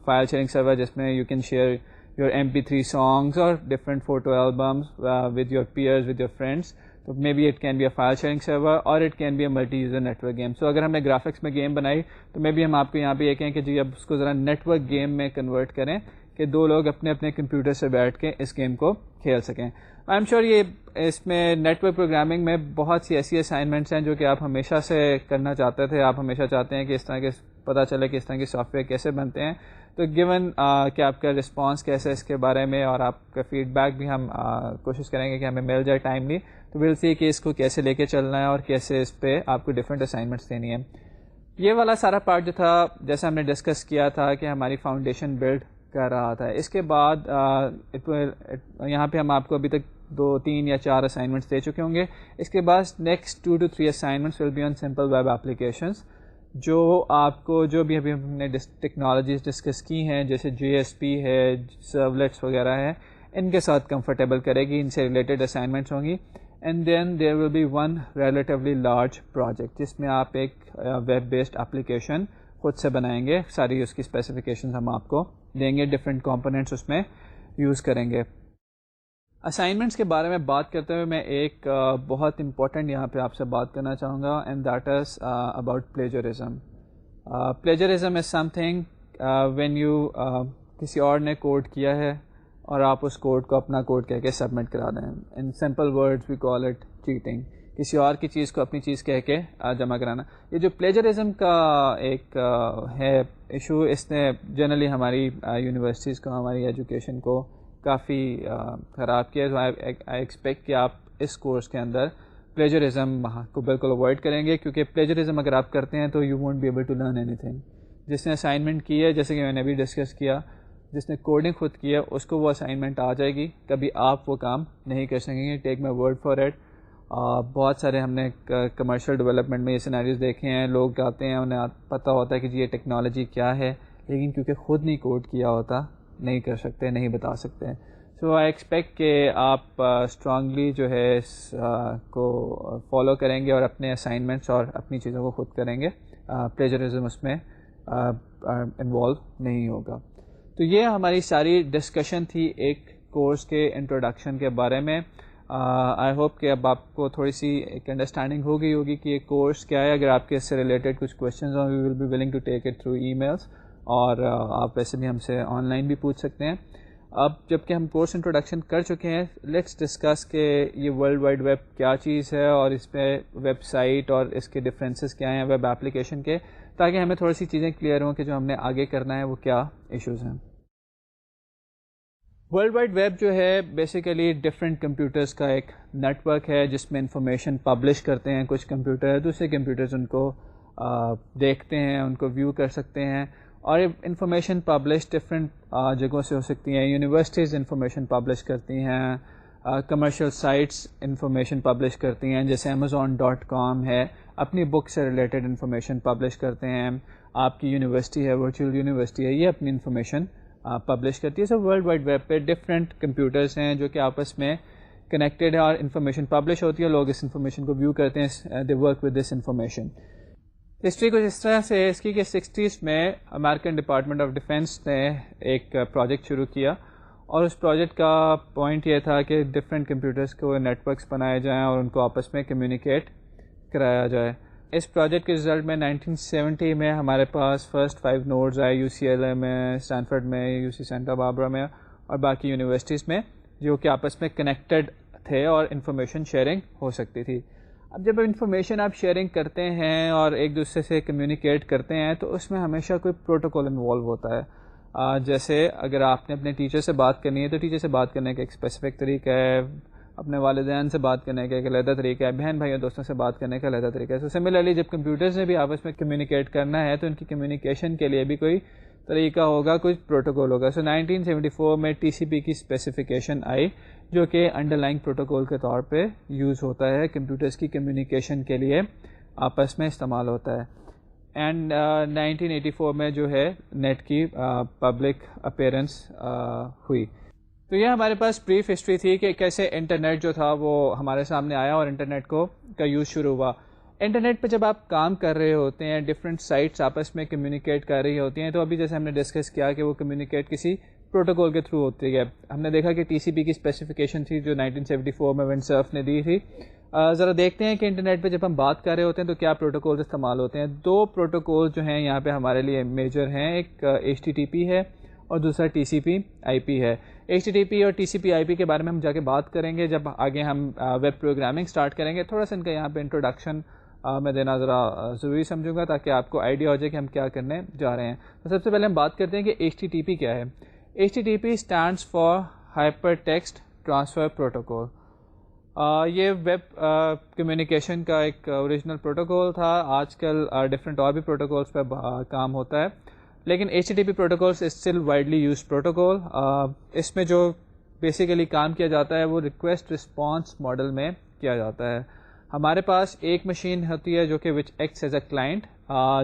file sharing server, جس میں you can share your MP3 songs اور different photo albums with your peers, with your friends. تو may be it can be a file sharing server اور it can be a multi user network game. So اگر ہم نے گرافکس میں گیم بنائی تو مے بی ہم آپ کو یہاں پہ یہ کہیں کہ جی اب اس کو ذرا نیٹ ورک گیم میں کنورٹ کریں کہ 2 لوگ اپنے اپنے کمپیوٹر سے بیٹھ کے اس گیم کو کھیل سکیں. آئی ایم شیور یہ اس میں نیٹ ورک پروگرامنگ میں بہت سی ایسی اسائنمنٹس ہیں جو کہ آپ ہمیشہ سے کرنا چاہتے تھے. آپ ہمیشہ چاہتے ہیں کہ اس طرح کے پتہ چلے کہ اس طرح کے سافٹ ویئر کیسے بنتے ہیں. تو گیون کہ آپ کا رسپانس کیسے ہے اس کے بارے میں، اور آپ کا فیڈ بیک بھی ہم کوشش کریں گے کہ ہمیں مل جائے ٹائملی. تو ویل سی کہ اس کو کیسے لے کے چلنا ہے اور کیسے اس پہ آپ کو ڈفرینٹ اسائنمنٹس دینی ہے. یہ والا سارا پارٹ جو تھا، جیسا ہم نے ڈسکس کیا تھا کہ ہماری فاؤنڈیشن بلڈ کر رہا تھا. اس کے بعد یہاں پہ ہم آپ کو ابھی تک 2, 3 یا 4 اسائنمنٹس دے چکے ہوں گے. اس کے بعد next 2 to 3 assignments will be on simple web applications, جو آپ کو جو بھی ابھی ہم نے ٹیکنالوجیز ڈسکس کی ہیں جیسے JSP ہے، سرولیٹس وغیرہ ہے، ان کے ساتھ کمفرٹیبل کرے گی. ان سے ریلیٹڈ اسائنمنٹس ہوں گی. And then there will be one relatively large project, جس میں آپ ایک ویب بیسڈ اپلیکیشن خود سے بنائیں گے. ساری اس کی اسپیسیفکیشنز ہم آپ کو دیں گے، ڈفرینٹ کمپوننٹس اس میں یوز کریں گے. اسائنمنٹس کے بارے میں بات کرتے ہوئے میں ایک بہت امپورٹنٹ یہاں پہ آپ سے بات کرنا چاہوں گا، and that is about plagiarism. Plagiarism is something when you کسی اور نے کوڈ کیا ہے اور آپ اس کوڈ کو اپنا کوڈ کہہ کے سبمٹ کرا دیں. In simple words we call it cheating. کسی اور کی چیز کو اپنی چیز کہہ کے جمع کرانا. یہ جو پلیجرزم کا ایک ہے ایشو، اس نے جنرلی ہماری یونیورسٹیز کو، ہماری ایجوکیشن کو کافی خراب کیا. آئی ایکسپیکٹ کہ آپ اس کورس کے اندر پلیجرزم کو بالکل اوائڈ کریں گے، کیونکہ پلیجرزم اگر آپ کرتے ہیں تو you won't be able to learn anything. جس نے اسائنمنٹ کی ہے، جیسے کہ میں نے ابھی ڈسکس کیا، جس نے کوڈنگ خود کی ہے اس کو وہ اسائنمنٹ آ جائے گی، کبھی آپ وہ کام نہیں کر سکیں گے. ٹیک مائی ورڈ فار اٹ. بہت سارے ہم نے کمرشل ڈیولپمنٹ میں یہ سیناریوز دیکھے ہیں. لوگ آتے ہیں، انہیں پتہ ہوتا ہے کہ جی یہ ٹیکنالوجی کیا ہے، لیکن کیونکہ خود نہیں کوڈ کیا ہوتا نہیں کر سکتے، نہیں بتا سکتے. سو آئی ایکسپیکٹ کہ آپ اسٹرانگلی جو ہے اس کو فالو کریں گے اور اپنے اسائنمنٹس اور اپنی چیزوں کو خود کریں گے. پلیجرزم اس میں انوالو نہیں ہوگا. تو یہ ہماری ساری ڈسکشن تھی ایک کورس کے انٹروڈکشن کے بارے میں. آئی ہوپ کہ اب آپ کو تھوڑی سی ایک انڈرسٹینڈنگ ہوگی کہ یہ کورس کیا ہے. اگر آپ کے اس سے ریلیٹڈ کچھ کویشچنز ہوں، we will be willing to take it through emails, اور آپ ویسے بھی ہم سے آن لائن بھی پوچھ سکتے ہیں. اب جب کہ ہم کورس انٹروڈکشن کر چکے ہیں، لیٹس ڈسکس کہ یہ ورلڈ وائڈ ویب کیا چیز ہے اور اس پہ ویب سائٹ اور اس کے ڈفرینسز کیا ہیں ویب اپلیکیشن کے، تاکہ ہمیں تھوڑی سی چیزیں کلیئر ہوں کہ جو ہم نے آگے کرنا ہے وہ کیا ایشوز ہیں. ورلڈ وائڈ ویب جو ہے بیسیکلی ڈفرینٹ کمپیوٹرز کا ایک نیٹ ورک ہے جس میں انفارمیشن پبلش کرتے ہیں کچھ کمپیوٹر، دوسرے کمپیوٹرز ان کو دیکھتے ہیں، ان کو ویو کر سکتے ہیں. اور انفارمیشن پبلش ڈفرینٹ جگہوں سے ہو سکتی ہیں. یونیورسٹیز انفارمیشن پبلش کرتی ہیں، کمرشل سائٹس انفارمیشن پبلش کرتی ہیں، جیسے Amazon.com ہے، اپنی بک سے ریلیٹڈ انفارمیشن پبلش کرتے ہیں. آپ کی یونیورسٹی ہے، ورچوئل یونیورسٹی ہے، یہ اپنی انفارمیشن پبلش کرتی ہے. سو ورلڈ وائڈ ویب پہ ڈفرینٹ کمپیوٹرز ہیں جو کہ آپس میں کنیکٹڈ ہیں اور انفارمیشن پبلش ہوتی ہے. لوگ اس انفارمیشن کو ویو کرتے ہیں، they work with this information. History کچھ اس طرح سے اس کی کہ 60s میں امریکن ڈپارٹمنٹ آف ڈیفینس نے ایک پروجیکٹ شروع کیا، اور اس پروجیکٹ کا پوائنٹ یہ تھا کہ ڈفرینٹ کمپیوٹرز کو نیٹ ورکس بنائے جائیں اور ان کو آپس میں کمیونیکیٹ کرایا جائے. اس پروجیکٹ کے رزلٹ میں 1970 میں ہمارے پاس فرسٹ 5 نوڈز آئے UCLA میں، اسٹینفرڈ میں، UC سینٹا باربرا میں اور باقی یونیورسٹیز میں، جو کہ آپس میں کنیکٹڈ تھے اور انفارمیشن شیئرنگ ہو سکتی تھی. اب جب انفارمیشن آپ شیئرنگ کرتے ہیں اور ایک دوسرے سے کمیونیکیٹ کرتے ہیں تو اس میں ہمیشہ کوئی پروٹوکول انوالو ہوتا ہے. جیسے اگر آپ نے اپنے ٹیچر سے بات کرنی ہے تو ٹیچر سے بات کرنے کا ایک اسپیسیفک طریقہ ہے. اپنے والدین سے بات کرنے کا ایک علیحدہ طریقہ ہے, بہن بھائی اور دوستوں سے بات کرنے کا علیحدہ طریقہ ہے. سو سملرلی جب کمپیوٹرز نے بھی آپس میں کمیونیکیٹ کرنا ہے تو ان کی کمیونیکیشن کے لیے بھی کوئی طریقہ ہوگا, کچھ پروٹوکول ہوگا. سو 1974 میں ٹی سی پی کی اسپیسیفکیشن آئی جو کہ انڈر لائنگ پروٹوکول کے طور پہ یوز ہوتا ہے, کمپیوٹرز کی کمیونیکیشن کے لیے آپس میں استعمال ہوتا ہے. اینڈ 1984 میں جو ہے نیٹ کی پبلک اپیرنس ہوئی. تو یہ ہمارے پاس بریف ہسٹری تھی کہ کیسے انٹرنیٹ جو تھا وہ ہمارے سامنے آیا اور انٹرنیٹ کا یوز شروع ہوا. انٹرنیٹ پہ جب آپ کام کر رہے ہوتے ہیں, ڈفرینٹ سائٹس آپس میں کمیونیکیٹ کر رہی ہوتی ہیں, تو ابھی جیسے ہم نے ڈسکس کیا کہ وہ کمیونیکیٹ کسی پروٹوکول کے تھرو ہوتی ہے. ہم نے دیکھا کہ ٹی سی پی کی اسپیسیفکیشن تھی جو 1974 میں ونڈسرف نے دی تھی. ذرا دیکھتے ہیں کہ انٹرنیٹ پہ جب ہم بات کر رہے ہوتے ہیں تو کیا پروٹوکولز استعمال ہوتے ہیں. دو پروٹوکول جو ہیں یہاں پہ ہمارے لیے میجر ہیں, ایک ایچ ٹی ٹی پی ہے اور دوسرا ٹی سی پی آئی پی ہے. ایچ ٹی ٹی پی اور ٹی سی پی آئی پی کے بارے میں ہم جا کے بات کریں گے جب آگے ہم ویب پروگرامنگ سٹارٹ کریں گے. تھوڑا سا ان کا یہاں پہ انٹروڈکشن میں دینا ذرا ضروری سمجھوں گا تاکہ آپ کو آئیڈیا ہو جائے کہ ہم کیا کرنے جا رہے ہیں. تو سب سے پہلے ہم بات کرتے ہیں کہ ایچ ٹی ٹی پی کیا ہے. H T T P stands for hyper text transfer protocol. یہ ویب کمیونیکیشن کا ایک اوریجنل پروٹوکول تھا. آج کل ڈفرینٹ اور بھی پروٹوکولس پہ کام ہوتا ہے, لیکن H T T P protocols is still widely use protocol. اس میں جو بیسیکلی کام کیا جاتا ہے وہ ریکویسٹ رسپانس ماڈل میں کیا جاتا ہے. ہمارے پاس ایک مشین ہوتی ہے جو کہ which acts as a client,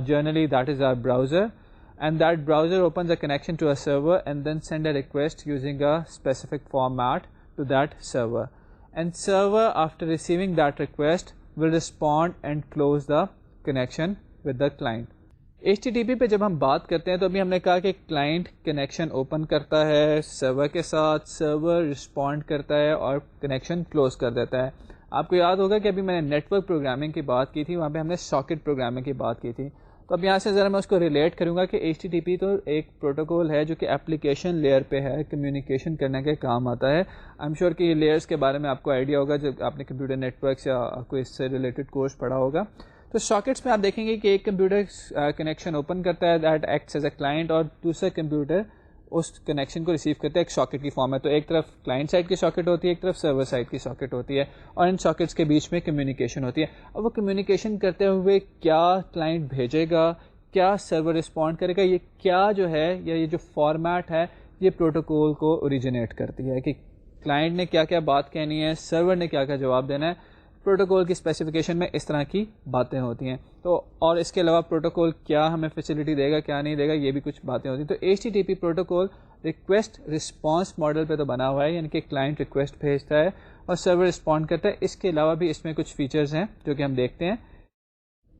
generally that is our browser, and that browser opens a connection to a server and then send a request using a specific format to that server, and server after receiving that request will respond and close the connection with the client. HTTP پہ جب ہم بات کرتے ہیں تو ابھی ہم نے کہا کہ کلائنٹ کنیکشن اوپن کرتا ہے سرور کے ساتھ, سرور رسپونڈ کرتا ہے اور کنیکشن کلوز کر دیتا ہے. آپ کو یاد ہوگا کہ ابھی میں نے نیٹ ورک پروگرامنگ کی بات کی تھی, وہاں پہ ہم نے ساکٹ پروگرامنگ کی بات کی تھی. تو اب یہاں سے ذرا میں اس کو ریلیٹ کروں گا کہ ایچ ٹی ٹی پی تو ایک پروٹوکول ہے جو کہ اپلیکیشن لیئر پہ ہے, کمیونیکیشن کرنے کے کام آتا ہے. آئی ایم شیور کہ یہ لیئرس کے بارے میں آپ کو آئیڈیا ہوگا جب آپ نے کمپیوٹر نیٹ ورکس یا کوئی اس سے ریلیٹڈ کورس پڑھا ہوگا. تو ساکٹس میں آپ دیکھیں گے کہ ایک کمپیوٹر کنیکشن اوپن کرتا ہے that acts as a client, اور دوسرا کمپیوٹر اس کنیکشن کو ریسیو کرتا ہے ایک ساکٹ کی فارم میں. تو ایک طرف کلائنٹ سائڈ کی ساکٹ ہوتی ہے, ایک طرف سرور سائڈ کی ساکٹ ہوتی ہے, اور ان ساکٹس کے بیچ میں کمیونیکیشن ہوتی ہے. اور وہ کمیونیکیشن کرتے ہوئے کیا کلائنٹ بھیجے گا, کیا سرور رسپونڈ کرے گا, یہ کیا جو ہے یا یہ جو فارمیٹ ہے یہ پروٹوکول کو اوریجنیٹ کرتی ہے کہ کلائنٹ نے کیا کیا بات کہنی ہے, سرور نے کیا کیا جواب دینا ہے. پروٹوکول کی اسپیسیفکیشن میں اس طرح کی باتیں ہوتی ہیں. تو اور اس کے علاوہ پروٹوکول کیا ہمیں فیسلٹی دے گا, کیا نہیں دے گا, یہ بھی کچھ باتیں ہوتی ہیں. تو H T T P protocol request response model پہ تو بنا ہوا ہے, یعنی کہ کلائنٹ ریکویسٹ بھیجتا ہے اور سرور رسپونڈ کرتا ہے. اس کے علاوہ بھی اس میں کچھ فیچرز ہیں جو کہ ہم دیکھتے ہیں.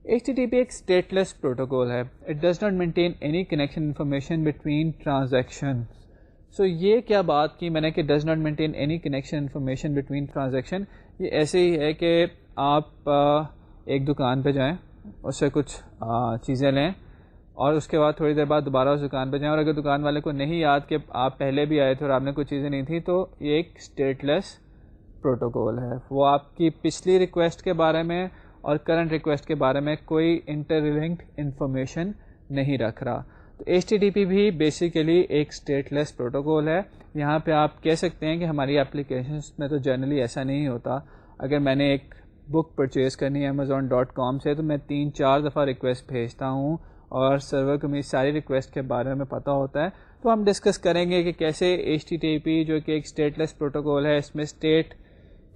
ایچ ٹی ٹی پی ایک اسٹیٹلیس پروٹوکول ہے. It does not maintain any connection information between transaction. So یہ کیا بات کی میں نے کہ does not maintain any connection information between transaction. یہ ایسے ہی ہے کہ آپ ایک دکان پہ جائیں, اس سے کچھ چیزیں لیں اور اس کے بعد تھوڑی دیر بعد دوبارہ اس دکان پہ جائیں, اور اگر دکان والے کو نہیں یاد کہ آپ پہلے بھی آئے تھے اور آپ نے کچھ چیزیں نہیں تھیں, تو یہ ایک اسٹیٹلیس پروٹوکول ہے. وہ آپ کی پچھلی ریکویسٹ کے بارے میں اور کرنٹ ریکویسٹ کے بارے میں کوئی انٹر لنکڈ انفارمیشن نہیں رکھ رہا. تو ایچ ٹی ٹی پی بھی بیسیکلی ایک اسٹیٹلیس پروٹوکول ہے. یہاں پہ آپ کہہ سکتے ہیں کہ ہماری اپلیکیشنس میں تو جنرلی ایسا نہیں ہوتا. اگر میں نے ایک بک پرچیز کرنی ہے Amazon.com سے, تو میں 3-4 دفعہ ریکویسٹ بھیجتا ہوں اور سرور کو میری ساری ریکویسٹ کے بارے میں پتہ ہوتا ہے. تو ہم ڈسکس کریں گے کہ کیسے ایچ ٹی ٹی پی جو کہ ایک اسٹیٹلیس پروٹوکول ہے, اس میں اسٹیٹ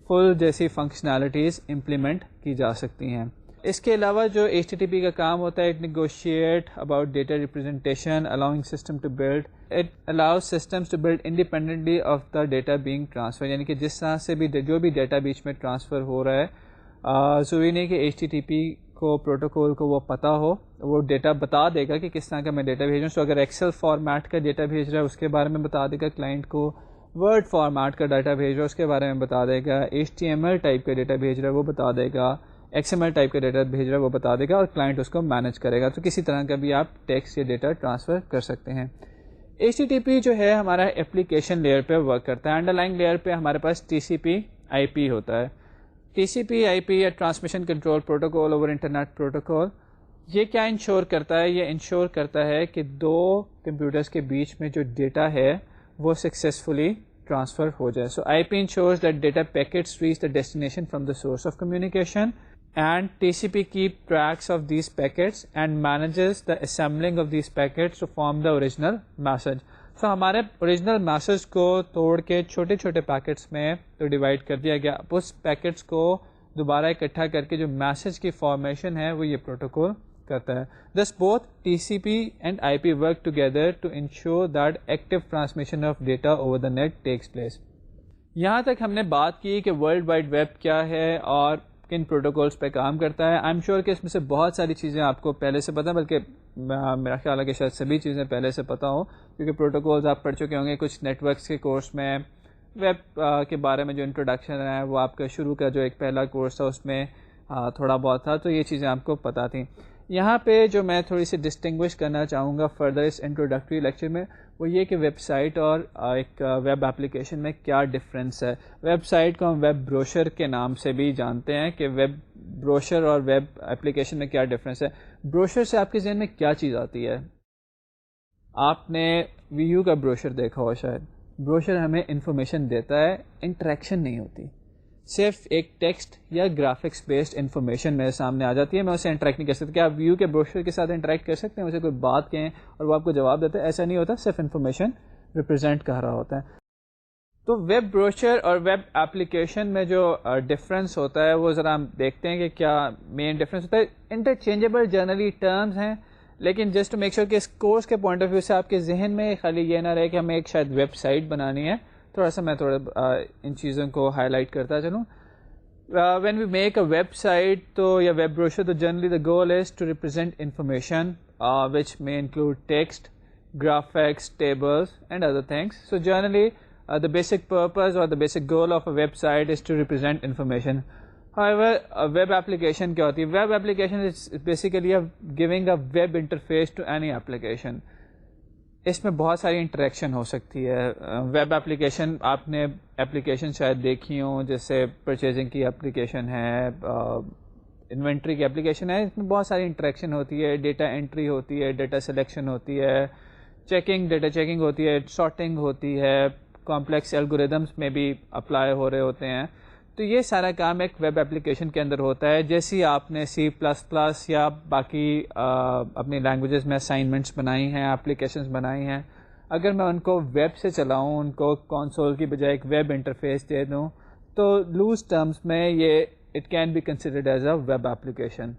فل جیسی فنکشنالٹیز امپلیمنٹ کی جا سکتی ہیں. اس کے علاوہ جو ایچ ٹی ٹی پی کا کام ہوتا ہے, it negotiate about data representation allowing system to build, it allows systems to build independently of the data being transfer. یعنی کہ جس طرح سے بھی جو بھی ڈیٹا بیچ میں ٹرانسفر ہو رہا ہے, ضروری نہیں کہ ایچ ٹی ٹی پی کو پروٹوکول کو وہ پتہ ہو, وہ ڈیٹا بتا دے گا کہ کس طرح کا میں ڈیٹا بھیج رہا ہوں. سو اگر ایکسل فارمیٹ کا ڈیٹا بھیج رہا ہے اس کے بارے میں بتا دے گا کلائنٹ کو, ورڈ فارمیٹ کا ڈیٹا بھیج رہا ہے اس کے بارے میں بتا دے گا, H T M L type کا ڈیٹا بھیج رہا ہے وہ بتا دے گا, ایکس ایم ایل ٹائپ کا ڈیٹا بھیج رہا ہے وہ بتا دے گا, اور کلائنٹ اس کو مینیج کرے گا. تو کسی طرح کا بھی آپ ٹیکسٹ یا ڈیٹا ٹرانسفر کر سکتے ہیں. ایچ ٹی ٹی پی جو ہے ہمارا اپلیکیشن لیئر پہ ورک کرتا ہے. انڈر لائن لیئر پہ ہمارے پاس ٹی سی پی آئی پی ہوتا ہے. ٹی سی پی آئی پی یا transmission control protocol over internet protocol, یہ کیا انشور کرتا ہے؟ یہ انشور کرتا ہے کہ دو کمپیوٹرز کے بیچ میں جو ڈیٹا ہے وہ سکسیزفلی ٹرانسفر ہو جائے. So I P ensures that data packets reach the destination from the source of communication, and T C P keep tracks of these packets and manages the assembling of these packets to form the original message. So ہمارے اوریجنل میسج کو توڑ کے چھوٹے چھوٹے پیکٹس میں تو ڈیوائڈ کر دیا گیا. اب اس پیکٹس کو دوبارہ اکٹھا کر کے جو میسج کی فارمیشن ہے وہ یہ پروٹوکول کرتا ہے. Thus both TCP and IP work together to ensure that active transmission of data over the net takes place. یہاں تک ہم نے بات کی کہ ورلڈ وائڈ ویب کیا ہے اور کن پروٹوکولز پہ کام کرتا ہے. آئی ایم شیور کہ اس میں سے بہت ساری چیزیں آپ کو پہلے سے پتہ ہیں, بلکہ میرا خیال ہے کہ شاید سبھی چیزیں پہلے سے پتہ ہوں, کیونکہ پروٹوکولز آپ پڑھ چکے ہوں گے. کچھ نیٹ ورکس کے کورس میں ویب کے بارے میں جو انٹروڈکشن ہے وہ آپ کا شروع کا جو ایک پہلا کورس تھا اس میں تھوڑا بہت تھا, تو یہ چیزیں آپ کو پتہ تھیں. یہاں پہ جو میں تھوڑی سی ڈسٹنگوش کرنا چاہوں گا فردر اس انٹروڈکٹری لیکچر میں, وہ یہ کہ ویب سائٹ اور ایک ویب اپلیکیشن میں کیا ڈفرینس ہے. ویب سائٹ کو ہم ویب بروشر کے نام سے بھی جانتے ہیں کہ ویب بروشر اور ویب اپلیکیشن میں کیا ڈفرینس ہے. بروشر سے آپ کے ذہن میں کیا چیز آتی ہے؟ آپ نے وی یو کا بروشر دیکھا ہو شاید. بروشر ہمیں انفارمیشن دیتا ہے, انٹریکشن نہیں ہوتی, صرف ایک ٹیکسٹ یا گرافکس بیسڈ انفارمیشن میرے سامنے آ جاتی ہے, میں اسے انٹریکٹ نہیں کر سکتا. کیا آپ ویو کے بروشر کے ساتھ انٹریکٹ کر سکتے ہیں؟ اسے کوئی بات کہیں اور وہ آپ کو جواب دیتا ہے؟ ایسا نہیں ہوتا, صرف انفارمیشن ریپرزینٹ کر رہا ہوتا ہے. تو ویب بروشر اور ویب ایپلیکیشن میں جو ڈفرینس ہوتا ہے وہ ذرا ہم دیکھتے ہیں کہ کیا مین ڈفرینس ہوتا ہے. انٹرچینجیبل جنرلی ٹرمز ہیں, لیکن جسٹ ٹو میک شیور کہ اس کورس کے پوائنٹ آف ویو سے آپ کے ذہن میں خالی یہ نہ رہے کہ ہمیں ایک شاید ویب سائٹ بنانی ہے. تھوڑا سا میں ان چیزوں کو ہائی لائٹ کرتا چلوں. When we make a website تو یا web brochure, تو generally the goal is to represent information which may include text, graphics, tables and other things. So generally the basic purpose or the basic goal of a website is to represent information. However, a web application کیا ہوتی ہے؟ Web application is basically giving a web interface to any application. اس میں بہت ساری انٹریکشن ہو سکتی ہے. ویب ایپلیکیشن, آپ نے ایپلیکیشن شاید دیکھی ہوں, جیسے پرچیزنگ کی ایپلیکیشن ہے, انوینٹری کی ایپلیکیشن ہے. اس میں بہت ساری انٹریکشن ہوتی ہے, ڈیٹا انٹری ہوتی ہے, ڈیٹا سلیکشن ہوتی ہے, ڈیٹا چیکنگ ہوتی ہے, سارٹنگ ہوتی ہے, کمپلیکس الگوریدمس میں بھی اپلائی ہو رہے ہوتے ہیں. تو یہ سارا کام ایک ویب ایپلیکیشن کے اندر ہوتا ہے. جیسی آپ نے C++ یا باقی اپنی لینگویجز میں اسائنمنٹس بنائی ہیں, ایپلیکیشنز بنائی ہیں, اگر میں ان کو ویب سے چلاؤں, ان کو کنسول کی بجائے ایک ویب انٹرفیس دے دوں, تو لوز ٹرمز میں یہ it can be considered as a web application.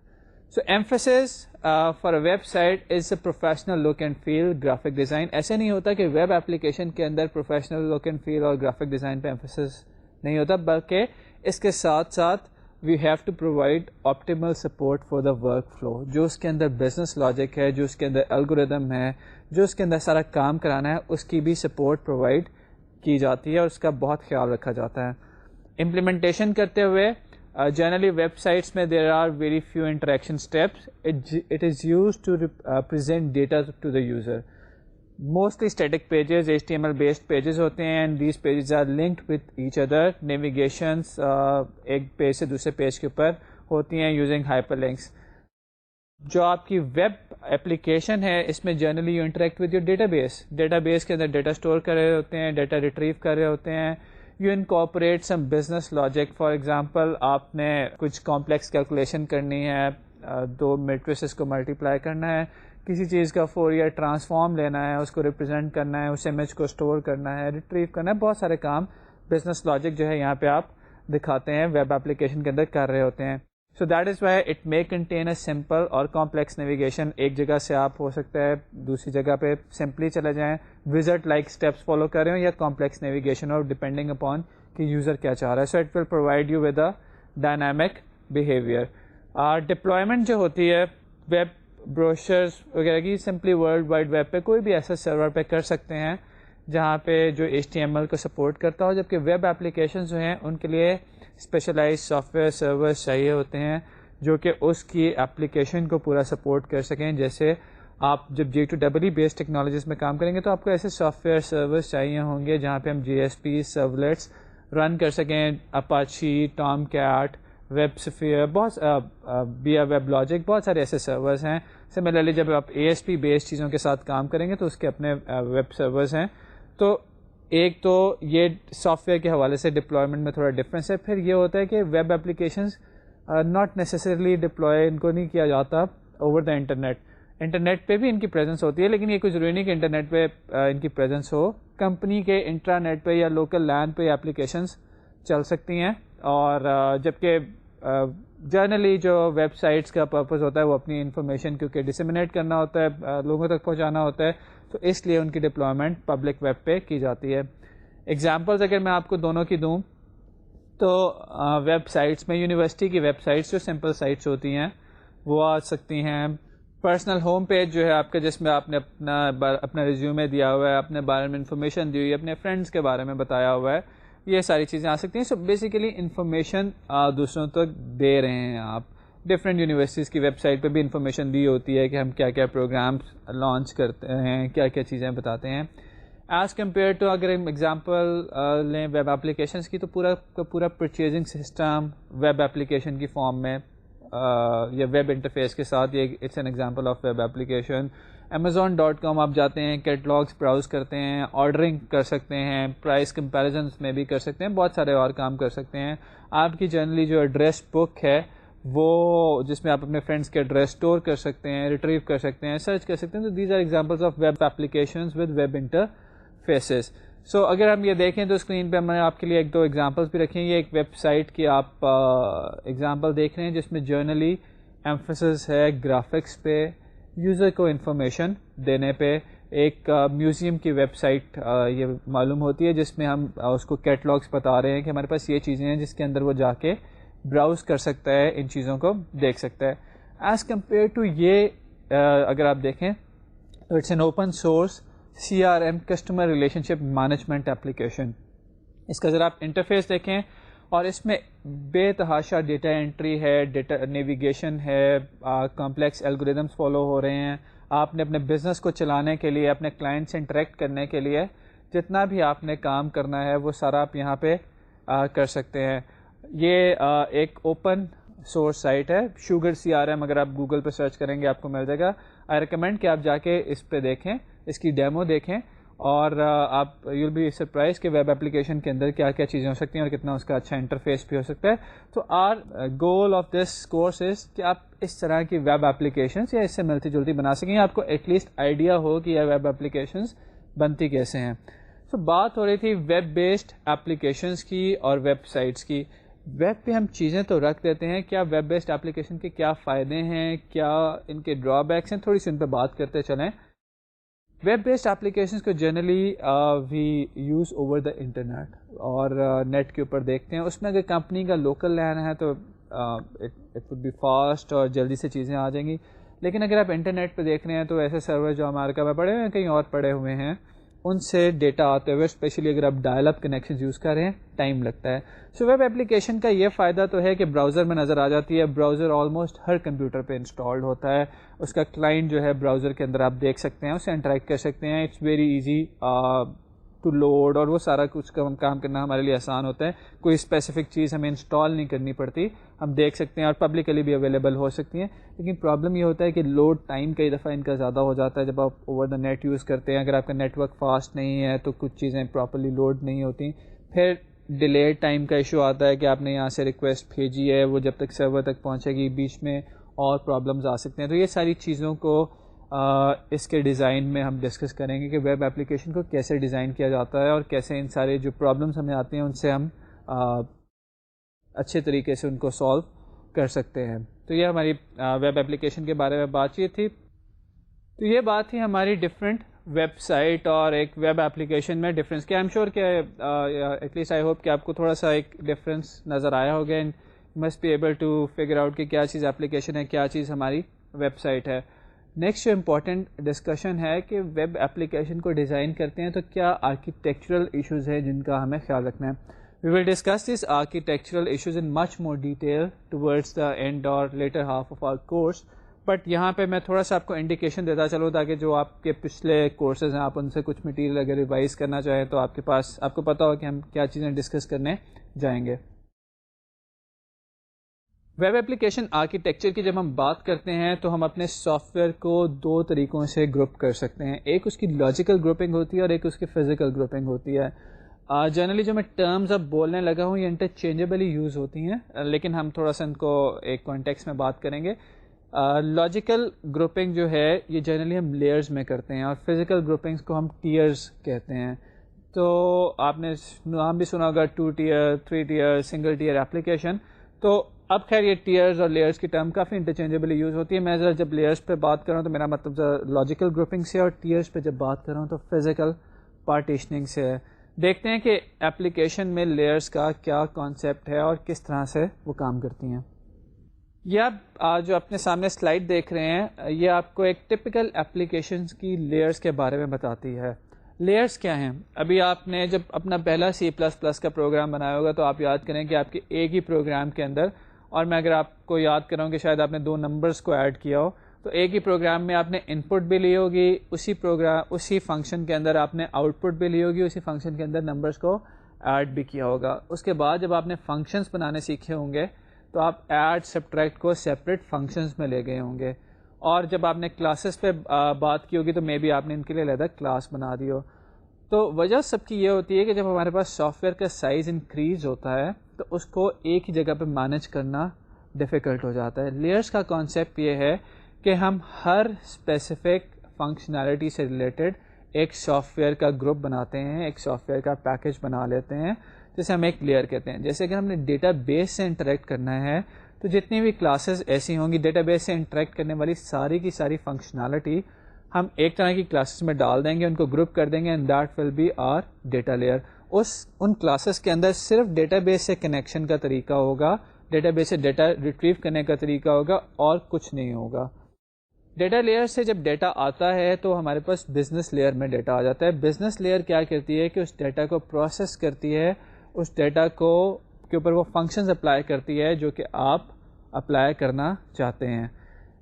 So emphasis for a website is a professional look and feel graphic design. ایسے نہیں ہوتا کہ ویب ایپلیکیشن کے اندر پروفیشنل لک اینڈ فیل اور گرافک ڈیزائن پہ ایمفیسس نہیں ہوتا, بلکہ اس کے ساتھ ساتھ we have to provide optimal support for the workflow. جو اس کے اندر بزنس لاجک ہے, جو اس کے اندر الگوریدم ہے, جو اس کے اندر سارا کام کرانا ہے, اس کی بھی سپورٹ پرووائڈ کی جاتی ہے اور اس کا بہت خیال رکھا جاتا ہے. امپلیمنٹیشن کرتے ہوئے جنرلی ویب سائٹس میں there are very few interaction steps. It is use to present data to the user. Mostly static pages, HTML based pages ہوتے ہیں, and these pages are linked with each other. Navigations ایک پیج سے دوسرے پیج کے اوپر ہوتی ہیں یوزنگ ہائپر لنکس. جو آپ کی ویب اپلیکیشن ہے اس میں generally you interact with your data base. Data base کے اندر ڈیٹا اسٹور کر رہے ہوتے ہیں, ڈیٹا ریٹریو کر رہے ہوتے ہیں. You incorporate some business logic. For example, آپ نے کچھ کمپلیکس کیلکولیشن کرنی ہے, 2 میٹریسز کو ملٹیپلائی کرنا ہے, کسی چیز کا فورئر ٹرانسفارم لینا ہے, اس کو ریپرزینٹ کرنا ہے, اس امیج کو اسٹور کرنا ہے, ریٹریو کرنا ہے. بہت سارے کام بزنس لاجک جو ہے یہاں پہ آپ دکھاتے ہیں ویب ایپلیکیشن کے اندر کر رہے ہوتے ہیں. So that is why it may contain a simple اور کمپلیکس نیویگیشن. ایک جگہ سے آپ ہو سکتا ہے دوسری جگہ پہ سمپلی چلے جائیں, وزٹ لائک اسٹیپس فالو کر رہے ہوں, یا کمپلیکس نیویگیشن, اور ڈپینڈنگ اپان کہ یوزر کیا چاہ رہا ہے. So it will provide you with a dynamic behaviour. Deployment جو ہوتی ہے ویب بروشرز وغیرہ کی, سمپلی ورلڈ وائڈ ویب پہ کوئی بھی ایسا سرور پہ کر سکتے ہیں جہاں پہ جو HTML کو سپورٹ کرتا ہو, جبکہ ویب ایپلیکیشنز جو ہیں ان کے لیے اسپیشلائز سافٹ ویئر سرورز چاہیے ہوتے ہیں جو کہ اس کی ایپلیکیشن کو پورا سپورٹ کر سکیں. جیسے آپ جب J2EE بیسڈ ٹیکنالوجیز میں کام کریں گے تو آپ کو ایسے سافٹ ویئر سرورز چاہیے ہوں گے جہاں پہ ہم JSP سرولیٹس رن کر سکیں, Apache, Tomcat, WebSphere, BEA WebLogic, بہت سارے ایسے سرورز ہیں. سملرلی جب آپ ASP بیسڈ چیزوں کے ساتھ کام کریں گے تو اس کے اپنے ویب سرورز ہیں. تو ایک تو یہ سافٹ ویئر کے حوالے سے ڈپلائمنٹ میں تھوڑا ڈفرینس ہے. پھر یہ ہوتا ہے کہ web applications not necessarily deploy ان کو نہیں کیا جاتا اوور دا انٹرنیٹ. انٹرنیٹ پہ بھی ان کی پریزنس ہوتی ہے, لیکن یہ کوئی ضروری نہیں کہ انٹرنیٹ پہ ان کی پریزنس ہو. کمپنی کے انٹرانیٹ پہ یا لوکل لین پہ اپلیکیشنز چل سکتی ہیں. اور جبکہ جرنلی جو ویب سائٹس کا پرپز ہوتا ہے وہ اپنی انفارمیشن کیونکہ ڈسیمنیٹ کرنا ہوتا ہے, لوگوں تک پہنچانا ہوتا ہے, تو اس لیے ان کی ڈپلائمنٹ پبلک ویب پہ کی جاتی ہے. ایگزامپلز اگر میں آپ کو دونوں کی دوں تو ویب سائٹس میں یونیورسٹی کی ویب سائٹس جو سمپل سائٹس ہوتی ہیں وہ آ سکتی ہیں. پرسنل ہوم پیج جو ہے آپ کا, جس میں آپ نے اپنا ریزیومے دیا ہوا ہے, اپنے بارے میں انفارمیشن دی ہوئی ہے, اپنے فرینڈس کے بارے میں بتایا ہوا ہے, یہ ساری چیزیں آ سکتی ہیں. سو بیسیکلی انفارمیشن دوسروں تک دے رہے ہیں آپ. ڈفرینٹ یونیورسٹیز کی ویب سائٹ پہ بھی انفارمیشن دی ہوتی ہے کہ ہم کیا کیا پروگرامس لانچ کرتے ہیں, کیا کیا چیزیں بتاتے ہیں. ایز کمپیئر ٹو اگر ہم ایگزامپل لیں ویب اپلیکیشنس کی, تو پورا پرچیزنگ سسٹم ویب اپلیکیشن کی فارم میں یا ویب انٹرفیس کے ساتھ, یہ it's an example of web application. Amazon.com آپ جاتے ہیں, کیٹلاگس براؤز کرتے ہیں, آرڈرنگ کر سکتے ہیں, پرائس کمپیریزنس میں بھی کر سکتے ہیں, بہت سارے اور کام کر سکتے ہیں. آپ کی جنرلی جو ایڈریس بک ہے وہ جس میں آپ اپنے فرینڈس کے ایڈریس اسٹور کر سکتے ہیں, ریٹریو کر سکتے ہیں, سرچ کر سکتے ہیں. تو these are examples of web applications with web interfaces. So اگر ہم یہ دیکھیں تو اسکرین پہ ہم نے آپ کے لیے ایک دو ایگزامپلس بھی رکھیں. یہ ایک ویب سائٹ کی آپ ایگزامپل دیکھ رہے ہیں جس میں جرنلی ایمفسس ہے گرافکس پہ, یوزر کو انفارمیشن دینے پہ. ایک میوزیم کی ویب سائٹ یہ معلوم ہوتی ہے جس میں ہم اس کو کیٹلاگس بتا رہے ہیں کہ ہمارے پاس یہ چیزیں ہیں جس کے اندر وہ جا کے براؤز کر سکتا ہے, ان چیزوں کو دیکھ سکتا ہے. ایز کمپیئر ٹو یہ اگر آپ دیکھیں تو it's an open source CRM customer relationship management application. اس کا ذرا آپ انٹرفیس دیکھیں اور اس میں بے تحاشا ڈیٹا انٹری ہے, ڈیٹا نیویگیشن ہے, کمپلیکس الگوریدمس فالو ہو رہے ہیں. آپ نے اپنے بزنس کو چلانے کے لیے, اپنے کلائنٹ سے انٹریکٹ کرنے کے لیے جتنا بھی آپ نے کام کرنا ہے وہ سارا آپ یہاں پہ کر سکتے ہیں. یہ ایک اوپن سورس سائٹ ہے شوگر CRM. اگر آپ گوگل پہ سرچ کریں گے آپ کو مل جائے گا. آئی ریکمینڈ کہ آپ جا کے اس پہ دیکھیں, اس کی ڈیمو دیکھیں, اور آپ یو ول بی سرپرائز کہ ویب اپلیکیشن کے اندر کیا کیا چیزیں ہو سکتی ہیں اور کتنا اس کا اچھا انٹرفیس بھی ہو سکتا ہے. تو our goal of this course is کہ آپ اس طرح کی ویب اپلیکیشنس یا اس سے ملتی جلتی بنا سکیں, آپ کو ایٹ لیسٹ آئیڈیا ہو کہ یہ ویب اپلیکیشنس بنتی کیسے ہیں. تو بات ہو رہی تھی ویب بیسڈ اپلیکیشنس کی اور ویب سائٹس کی. ویب پہ ہم چیزیں تو رکھ دیتے ہیں, کیا ویب بیسڈ اپلیکیشن کے کیا فائدے ہیں, کیا ان کے ڈرا بیکس ہیں, تھوڑی سی ان پہ بات کرتے چلیں. ویب بیسڈ اپلیکیشنس کو generally we use over the internet اور نیٹ کے اوپر دیکھتے ہیں. اس میں اگر کمپنی کا لوکل لین ہے تو اٹ وڈ بی فاسٹ اور جلدی سے چیزیں آ جائیں گی. لیکن اگر آپ انٹرنیٹ پہ دیکھ رہے ہیں تو ایسے سرور جو امریکہ میں پڑے ہوئے ہیں, کہیں اور پڑے ہوئے ہیں, ان سے ڈیٹا آتے ہوئے اسپیشلی اگر آپ ڈائل اپ کنیکشن یوز کر رہے ہیں ٹائم لگتا ہے. سو ویب اپلیکیشن کا یہ فائدہ تو ہے کہ براؤزر میں نظر آ جاتی ہے. براؤزر آلموسٹ ہر کمپیوٹر پہ انسٹالڈ ہوتا ہے. اس کا کلائنٹ جو ہے براؤزر کے اندر آپ دیکھ سکتے ہیں, اس سے انٹریکٹ کر سکتے ہیں. It's very easy to load, اور وہ سارا کچھ کام کرنا ہمارے لیے آسان ہوتا ہے. کوئی اسپیسیفک چیز ہمیں انسٹال نہیں کرنی پڑتی, ہم دیکھ سکتے ہیں اور پبلکلی بھی اویلیبل ہو سکتی ہیں. لیکن پرابلم یہ ہوتا ہے کہ لوڈ ٹائم کئی دفعہ ان کا زیادہ ہو جاتا ہے جب آپ اوور دا نیٹ یوز کرتے ہیں. اگر آپ کا نیٹ ورک فاسٹ نہیں ہے تو کچھ چیزیں پراپرلی لوڈ نہیں ہوتی. پھر ڈیلے ٹائم کا ایشو آتا ہے کہ آپ نے یہاں سے ریکویسٹ بھیجی ہے, وہ جب تک سرور تک پہنچے گی بیچ میں اور پرابلمز آ سکتے ہیں. تو یہ ساری چیزوں کو اس کے ڈیزائن میں ہم ڈسکس کریں گے کہ ویب اپلیکیشن کو کیسے ڈیزائن کیا جاتا ہے اور کیسے ان سارے جو پرابلمس ہمیں آتے ہیں ان سے ہم اچھے طریقے سے ان کو سالو کر سکتے ہیں. تو یہ ہماری ویب اپلیکیشن کے بارے میں بات چیت تھی. تو یہ بات تھی ہماری ڈفرینٹ ویب سائٹ اور ایک ویب اپلیکیشن میں ڈفرینس کی. آئی ایم شیور کہ ایٹ لیسٹ آئی ہوپ کہ آپ کو تھوڑا سا ایک ڈفرینس نظر آیا ہوگا. And must be able to figure out کہ کیا چیز اپلیکیشن ہے, کیا چیز ہماری ویب سائٹ ہے. نیکسٹ جو امپورٹنٹ ڈسکشن ہے کہ ویب اپلیکیشن کو ڈیزائن کرتے ہیں تو کیا آرکیٹیکچرل ایشوز ہیں جن کا ہمیں خیال رکھنا ہے. We will discuss this architectural issues in much more detail towards the end اور later half of our course. But یہاں پہ میں تھوڑا سا آپ کو انڈیکیشن دیتا چلوں تاکہ جو آپ کے پچھلے کورسز ہیں آپ ان سے کچھ مٹیریل اگر ریوائز کرنا چاہیں تو آپ کے پاس آپ کو پتہ ہو کہ ہم کیا چیزیں ڈسکس کرنے جائیں گے. ویب اپلیکیشن آرکیٹیکچر کی جب ہم بات کرتے ہیں تو ہم اپنے سافٹ ویئر کو دو طریقوں سے گروپ کر سکتے ہیں. ایک اس کی لاجیکل گروپنگ ہوتی ہے اور ایک اس کی فزیکل گروپنگ ہوتی ہے. جنرلی جو میں ٹرمز اب بولنے لگا ہوں یہ انٹرچینجبلی یوز ہوتی ہیں, لیکن ہم تھوڑا سا ان کو ایک کانٹیکس میں بات کریں گے. لاجیکل گروپنگ جو ہے یہ جنرلی ہم لیئرز میں کرتے ہیں, اور فزیکل گروپنگس کو ہم ٹیئرز کہتے ہیں. تو آپ نے نام بھی سنا ہوگا 2 tier, 3 tier, single tier application. تو اب خیر یہ ٹیئرز اور لیئرز کی ٹرم کافی انٹرچینجبلی یوز ہوتی ہے. میں ذرا جب لیئرز پہ بات کر رہا ہوں تو میرا مطلب لاجیکل گروپنگ سے, اور ٹیئرز پہ جب بات کر رہا ہوں تو فزیکل پارٹیشننگ سے ہے. دیکھتے ہیں کہ ایپلیکیشن میں لیئرز کا کیا کانسیپٹ ہے اور کس طرح سے وہ کام کرتی ہیں. یہ آپ جو اپنے سامنے سلائڈ دیکھ رہے ہیں یہ آپ کو ایک ٹپیکل ایپلیکیشنز کی لیئرز کے بارے میں بتاتی ہے. لیئرز کیا ہیں؟ ابھی آپ نے جب اپنا پہلا C++ کا پروگرام بنایا ہوگا تو آپ یاد کریں کہ آپ کے ایک ہی پروگرام کے اندر, اور میں اگر آپ کو یاد کراؤں کہ شاید آپ نے 2 نمبرز کو ایڈ کیا ہو, تو ایک ہی پروگرام میں آپ نے ان پٹ بھی لی ہوگی, اسی فنکشن کے اندر آپ نے آؤٹ پٹ بھی لی ہوگی, اسی فنکشن کے اندر نمبرز کو ایڈ بھی کیا ہوگا. اس کے بعد جب آپ نے فنکشنز بنانے سیکھے ہوں گے تو آپ ایڈ سبٹریکٹ کو سیپریٹ فنکشنز میں لے گئے ہوں گے, اور جب آپ نے کلاسز پہ بات کی ہوگی تو مے بی آپ نے ان کے لیے علیحدہ کلاس بنا دی ہو. تو وجہ سب کی یہ ہوتی ہے کہ جب ہمارے پاس سافٹ ویئر کا سائز انکریز ہوتا ہے تو اس کو ایک ہی جگہ پہ مینیج کرنا ڈیفیکلٹ ہو جاتا ہے. لیئرز کا کانسیپٹ یہ ہے کہ ہم ہر اسپیسیفک فنکشنالٹی سے ریلیٹڈ ایک سافٹ ویئر کا گروپ بناتے ہیں, ایک سافٹ ویئر کا پیکیج بنا لیتے ہیں جسے ہم ایک لیئر کہتے ہیں. جیسے کہ ہم نے ڈیٹا بیس سے انٹریکٹ کرنا ہے تو جتنی بھی کلاسز ایسی ہوں گی ڈیٹا بیس سے انٹریکٹ کرنے والی ساری کی ساری فنکشنالٹی ہم ایک طرح کی کلاسز میں ڈال دیں گے, ان کو گروپ کر دیں گے, and that will be our data layer. ان کلاسز کے اندر صرف ڈیٹا بیس سے کنیکشن کا طریقہ ہوگا, ڈیٹا بیس سے ڈیٹا ریٹریو کرنے کا طریقہ ہوگا, اور کچھ نہیں ہوگا. ڈیٹا لیئر سے جب ڈیٹا آتا ہے تو ہمارے پاس بزنس لیئر میں ڈیٹا آ جاتا ہے. بزنس لیئر کیا کرتی ہے کہ اس ڈیٹا کو پروسیس کرتی ہے, اس ڈیٹا کے اوپر وہ فنکشنز اپلائی کرتی ہے جو کہ آپ اپلائی کرنا چاہتے ہیں.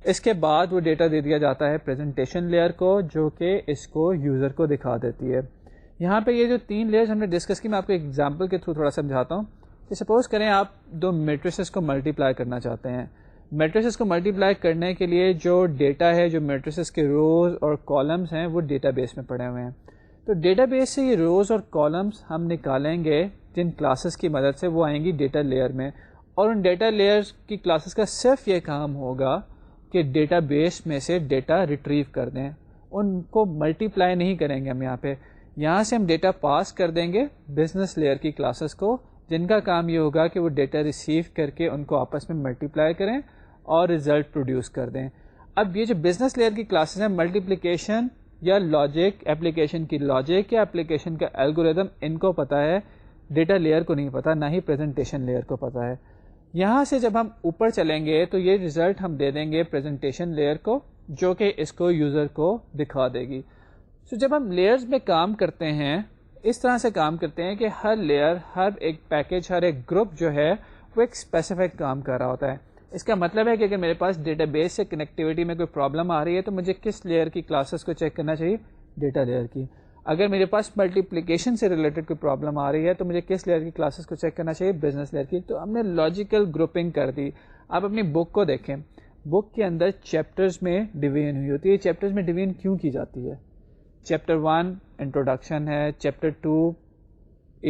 اس کے بعد وہ ڈیٹا دے دیا جاتا ہے پریزنٹیشن لیئر کو, جو کہ اس کو یوزر کو دکھا دیتی ہے. یہاں پہ یہ جو 3 لیئرز ہم نے ڈسکس کی, میں آپ کو ایک ایگزامپل کے تھرو تھوڑا سمجھاتا ہوں. کہ سپوز کریں آپ 2 میٹریسز کو ملٹیپلائی کرنا چاہتے ہیں. میٹریسز کو ملٹیپلائی کرنے کے لیے جو ڈیٹا ہے, جو میٹریسز کے روز اور کالمز ہیں, وہ ڈیٹا بیس میں پڑے ہوئے ہیں. تو ڈیٹا بیس سے یہ روز اور کالمز ہم نکالیں گے جن کلاسز کی مدد سے, وہ آئیں گی ڈیٹا لیئر میں, اور ان ڈیٹا لیئرز کی کلاسز کا صرف یہ کام ہوگا کہ ڈیٹا بیس میں سے ڈیٹا ریٹریو کر دیں. ان کو ملٹیپلائی نہیں کریں گے ہم یہاں سے ہم ڈیٹا پاس کر دیں گے بزنس لیئر کی کلاسز کو, جن کا کام یہ ہوگا کہ وہ ڈیٹا ریسیو کر کے ان کو آپس میں ملٹیپلائی کریں اور رزلٹ پروڈیوس کر دیں. اب یہ جو بزنس لیئر کی کلاسز ہیں, ملٹیپلیکیشن یا لاجک, ایپلیکیشن کی لاجک یا ایپلیکیشن کا الگوریدم, ان کو پتہ ہے, ڈیٹا لیئر کو نہیں پتہ, نہ ہی پریزنٹیشن لیئر کو پتہ ہے. یہاں سے جب ہم اوپر چلیں گے تو یہ رزلٹ ہم دے دیں گے پریزنٹیشن لیئر کو, جو کہ اس کو یوزر کو دکھا دے گی. سو جب ہم لیئرز میں کام کرتے ہیں اس طرح سے کام کرتے ہیں کہ ہر لیئر, ہر ایک پیکیج, ہر ایک گروپ جو ہے وہ ایک اسپیسیفک کام کر رہا ہوتا ہے. اس کا مطلب ہے کہ اگر میرے پاس ڈیٹا بیس سے کنیکٹیوٹی میں کوئی پرابلم آ رہی ہے تو مجھے کس لیئر کی کلاسز کو چیک کرنا چاہیے؟ ڈیٹا لیئر کی. اگر میرے پاس ملٹیپلیکیشن سے ریلیٹڈ کوئی پرابلم آ رہی ہے تو مجھے کس لیئر کی کلاسز کو چیک کرنا چاہیے؟ بزنس لیئر کی. تو ہم نے لاجیکل گروپنگ کر دی. آپ اپنی بک کو دیکھیں, بک کے اندر چیپٹرز میں ڈویژن ہوئی ہوتی ہے. چیپٹرز میں ڈویژن کیوں کی جاتی ہے؟ چیپٹر 1 انٹروڈکشن ہے, چیپٹر 2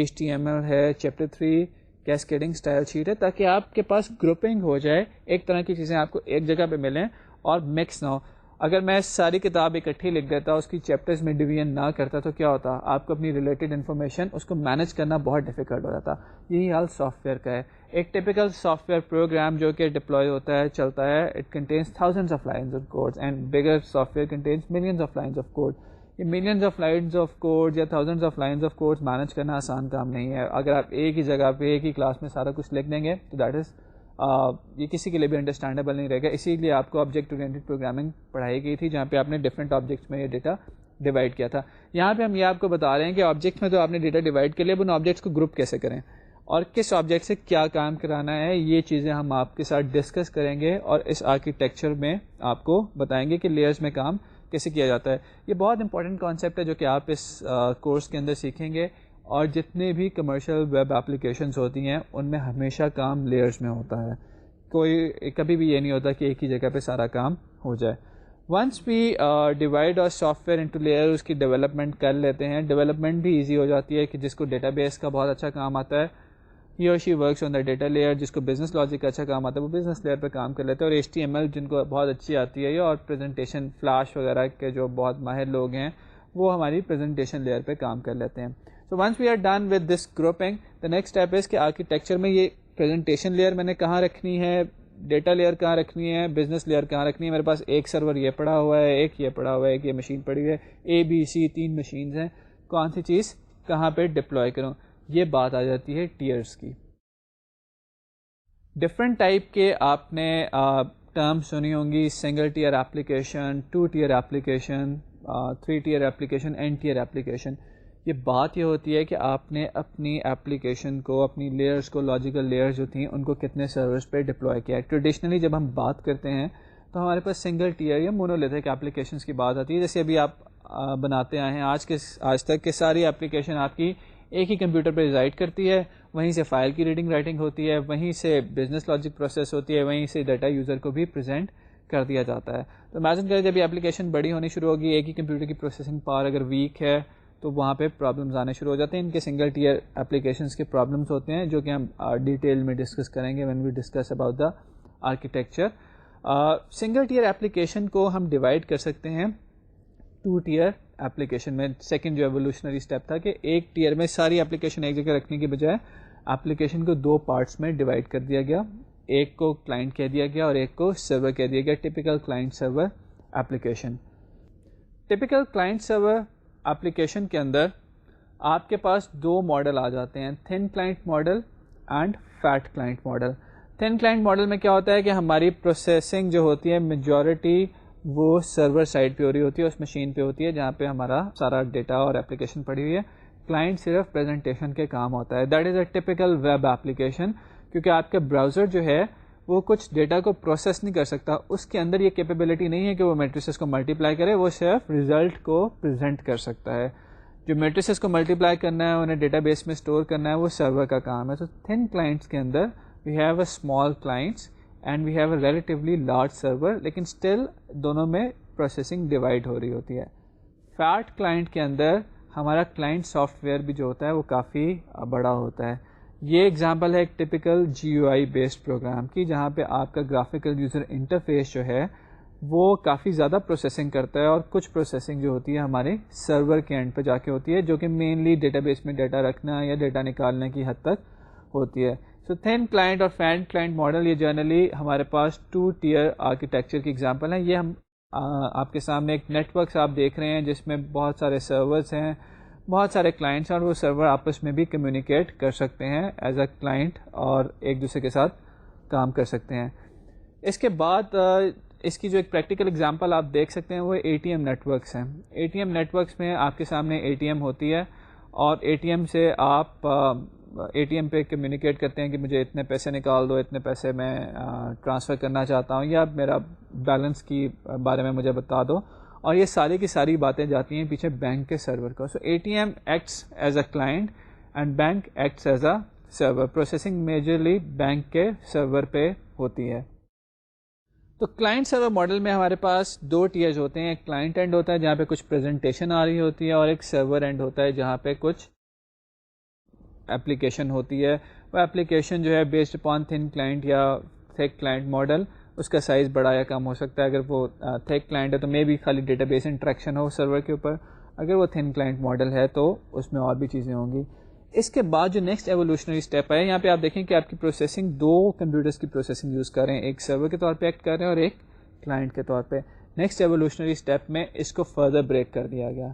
HTML ہے, چیپٹر 3 کیسکیڈنگ اسٹائل شیٹ ہے, تاکہ آپ کے پاس گروپنگ ہو جائے, ایک طرح کی چیزیں آپ کو ایک جگہ پہ ملیں اور مکس نہ ہو. اگر میں ساری کتاب اکٹھی لکھ دیتا, اس کی چیپٹرز میں ڈویژن نہ کرتا تو کیا ہوتا؟ آپ کو اپنی ریلیٹڈ انفارمیشن اس کو مینیج کرنا بہت ڈیفیکلٹ ہو جاتا. یہی حال سافٹ ویئر کا ہے. ایک ٹپیکل سافٹ ویئر پروگرام جو کہ ڈپلوائے ہوتا ہے, چلتا ہے, it contains thousands of lines of codes and bigger software contains millions of lines of code. یہ millions of lines of code یا thousands of lines of code manage کرنا آسان کام نہیں ہے. اگر آپ ایک ہی جگہ پہ ایک ہی کلاس میں سارا کچھ لکھ دیں گے تو دیٹ از یہ کسی کے لیے بھی انڈرسٹینڈیبل نہیں رہے گا. اسی لیے آپ کو آبجیکٹ اورینٹڈ پروگرامنگ پڑھائی گئی تھی, جہاں پہ آپ نے ڈفرینٹ آبجیکٹس میں یہ ڈیٹا ڈیوائڈ کیا تھا. یہاں پہ ہم یہ آپ کو بتا رہے ہیں کہ آبجیکٹس میں تو آپ نے ڈیٹا ڈیوائڈ کر لیا, اب ان آبجیکٹس کو گروپ کیسے کریں اور کس آبجیکٹ سے کیا کام کرانا ہے, یہ چیزیں ہم آپ کے ساتھ ڈسکس کریں گے اور اس آرکیٹیکچر میں آپ کو بتائیں گے کہ لیئرز میں کام کیسے کیا جاتا ہے. یہ بہت امپورٹنٹ کانسیپٹ ہے جو کہ آپ اس کورس کے اندر سیکھیں گے, اور جتنے بھی کمرشل ویب اپلیکیشنز ہوتی ہیں ان میں ہمیشہ کام لیئرز میں ہوتا ہے. کوئی کبھی بھی یہ نہیں ہوتا کہ ایک ہی جگہ پہ سارا کام ہو جائے. ونس وی ڈیوائڈ اور سافٹ ویئر انٹو لیئر, اس کی ڈیولپمنٹ کر لیتے ہیں. ڈیولپمنٹ بھی ایزی ہو جاتی ہے کہ جس کو ڈیٹا بیس کا بہت اچھا کام آتا ہے, ہی اور she works on the data layer. جس کو بزنس لاجک کا اچھا کام آتا ہے وہ بزنس لیئر پہ کام کر لیتے ہیں. اور HTML جن کو بہت اچھی آتی ہے, اور پریزنٹیشن فلاش وغیرہ کے جو بہت ماہر لوگ ہیں وہ ہماری پریزنٹیشن لیئر پہ کام کر لیتے ہیں. So once we are done with this grouping, the next step is کہ آرکیٹیکچر میں یہ پریزنٹیشن لیئر میں نے کہاں رکھنی ہے, ڈیٹا لیئر کہاں رکھنی ہے, بزنس لیئر کہاں رکھنی ہے. میرے پاس ایک سرور یہ پڑا ہوا ہے, ایک یہ پڑا ہوا ہے, ایک یہ مشین پڑی ہوئی ہے, ABC 3 مشینز ہیں, کون سی چیز کہاں پہ ڈپلوائے کروں. یہ بات آ جاتی ہے ٹیئرس کی. ڈفرینٹ ٹائپ کے آپ نے ٹرم سنی ہوں گی, single tier application, 2 tier application, 3 tier application, N tier application. یہ بات یہ ہوتی ہے کہ آپ نے اپنی ایپلیکیشن کو, اپنی لیئرس کو, لاجیکل لیئرز جو تھیں ان کو کتنے سرورز پہ ڈپلوائے کیا ہے. ٹریڈیشنلی جب ہم بات کرتے ہیں تو ہمارے پاس سنگل ٹیئر یا مونولیتھک ایپلیکیشنس کی بات آتی ہے. جیسے ابھی آپ بناتے آئے ہیں آج تک کہ ساری ایپلیکیشن آپ کی ایک ہی کمپیوٹر پہ ریزائڈ کرتی ہے, وہیں سے فائل کی ریڈنگ رائٹنگ ہوتی ہے, وہیں سے بزنس لاجک پروسیس ہوتی ہے, وہیں سے ڈیٹا یوزر کو بھی پریزنٹ کر دیا جاتا ہے. تو امیجن کریں جب یہ ایپلیکیشن بڑی ہونی شروع ہوگی, ایک ہی کمپیوٹر کی پروسیسنگ پاور اگر ویک ہے تو وہاں پہ پرابلمز آنے شروع ہو جاتے ہیں. ان کے سنگل ٹیئر ایپلیکیشنس کے پرابلمس ہوتے ہیں جو کہ ہم ڈیٹیل میں ڈسکس کریں گے when we discuss about the architecture. Single tier application کو ہم ڈیوائڈ کر سکتے ہیں 2 ٹیئر ایپلیکیشن میں. سیکنڈ جو ایولیوشنری اسٹیپ تھا کہ ایک ٹیئر میں ساری ایپلیکیشن ایک جگہ رکھنے کی بجائے ایپلیکیشن کو 2 پارٹس میں ڈیوائڈ کر دیا گیا. ایک کو کلائنٹ کہہ دیا گیا اور ایک کو سرور کہہ دیا گیا. Typical client server application. Typical client server application کے اندر آپ کے پاس 2 ماڈل آ جاتے ہیں, thin client model and fat client model. Thin client model میں کیا ہوتا ہے کہ ہماری پروسیسنگ جو ہوتی ہے میجورٹی وہ سرور سائڈ پہ ہو رہی ہوتی ہے, اس مشین پہ ہوتی ہے جہاں پہ ہمارا سارا ڈیٹا اور ایپلیکیشن پڑی ہوئی ہے. کلائنٹ صرف پریزنٹیشن کے کام ہوتا ہے. That is a typical web application, کیونکہ آپ کا براؤزر جو ہے وہ کچھ ڈیٹا کو پروسیس نہیں کر سکتا. اس کے اندر یہ کیپیبلٹی نہیں ہے کہ وہ میٹریسز کو ملٹیپلائی کرے, وہ صرف رزلٹ کو پریزنٹ کر سکتا ہے. جو میٹریسز کو ملٹیپلائی کرنا ہے, انہیں ڈیٹا بیس میں اسٹور کرنا ہے, وہ سرور کا کام ہے. تو تھن کلائنٹس کے اندر we have a small clients and we have a relatively large server, لیکن اسٹل دونوں میں پروسیسنگ ڈیوائڈ ہو رہی ہوتی ہے. فیٹ کلائنٹ کے اندر ہمارا کلائنٹ سافٹ ویئر بھی جو ہوتا ہے وہ کافی بڑا ہوتا ہے. یہ ایگزامپل ہے ایک ٹپیکل GUI بیسڈ پروگرام کی, جہاں پہ آپ کا گرافیکل یوزر انٹرفیس جو ہے وہ کافی زیادہ پروسیسنگ کرتا ہے, اور کچھ پروسیسنگ جو ہوتی ہے ہمارے سرور کے اینڈ پہ جا کے ہوتی ہے, جو کہ مینلی ڈیٹا بیس میں ڈیٹا رکھنا یا ڈیٹا نکالنے کی حد تک ہوتی ہے. سو تھن کلائنٹ اور فیٹ کلائنٹ ماڈل یہ جنرلی ہمارے پاس 2 ٹیئر آرکیٹیکچر کی ایگزامپل ہیں. یہ ہم آپ کے سامنے ایک نیٹ ورکس آپ دیکھ رہے ہیں جس میں بہت سارے سرورز ہیں, بہت سارے کلائنٹس ہیں, اور وہ سرور آپس میں بھی کمیونیکیٹ کر سکتے ہیں ایز اے کلائنٹ اور ایک دوسرے کے ساتھ کام کر سکتے ہیں. اس کے بعد اس کی جو ایک پریکٹیکل ایگزامپل آپ دیکھ سکتے ہیں وہ ATM نیٹ ورکس ہیں. ATM نیٹ ورکس میں آپ کے سامنے ATM ہوتی ہے, اور ATM سے آپ ATM پہ کمیونیکیٹ کرتے ہیں کہ مجھے اتنے پیسے نکال دو, اتنے پیسے میں ٹرانسفر کرنا چاہتا ہوں, یا میرا بیلنس کی بارے میں مجھے بتا دو, اور یہ ساری کی ساری باتیں جاتی ہیں پیچھے بینک کے سرور کو. So ATM acts as a client and bank acts as a server. Processing majorly bank کے سرور پہ ہوتی ہے. تو کلائنٹ سرور ماڈل میں ہمارے پاس 2 ٹیئرز ہوتے ہیں. ایک کلائنٹ اینڈ ہوتا ہے جہاں پہ کچھ پریزنٹیشن آ رہی ہوتی ہے, اور ایک سرور اینڈ ہوتا ہے جہاں پہ کچھ ایپلیکیشن ہوتی ہے. وہ ایپلیکیشن جو ہے بیسڈ اپان تھن کلائنٹ یا تھک کلائنٹ ماڈل, اس کا سائز بڑا یا کم ہو سکتا ہے. اگر وہ تھک کلائنٹ ہے تو مے بی خالی ڈیٹا بیس انٹریکشن ہو سرور کے اوپر, اگر وہ تھن کلائنٹ ماڈل ہے تو اس میں اور بھی چیزیں ہوں گی. اس کے بعد جو نیکسٹ ایولیوشنری اسٹیپ ہے, یہاں پہ آپ دیکھیں کہ آپ کی پروسیسنگ 2 کمپیوٹرس کی پروسیسنگ یوز کر رہے ہیں, ایک سرور کے طور پہ ایکٹ کر رہے ہیں اور ایک کلائنٹ کے طور پہ. نیکسٹ ایولیوشنری اسٹیپ میں اس کو فردر بریک کر دیا گیا.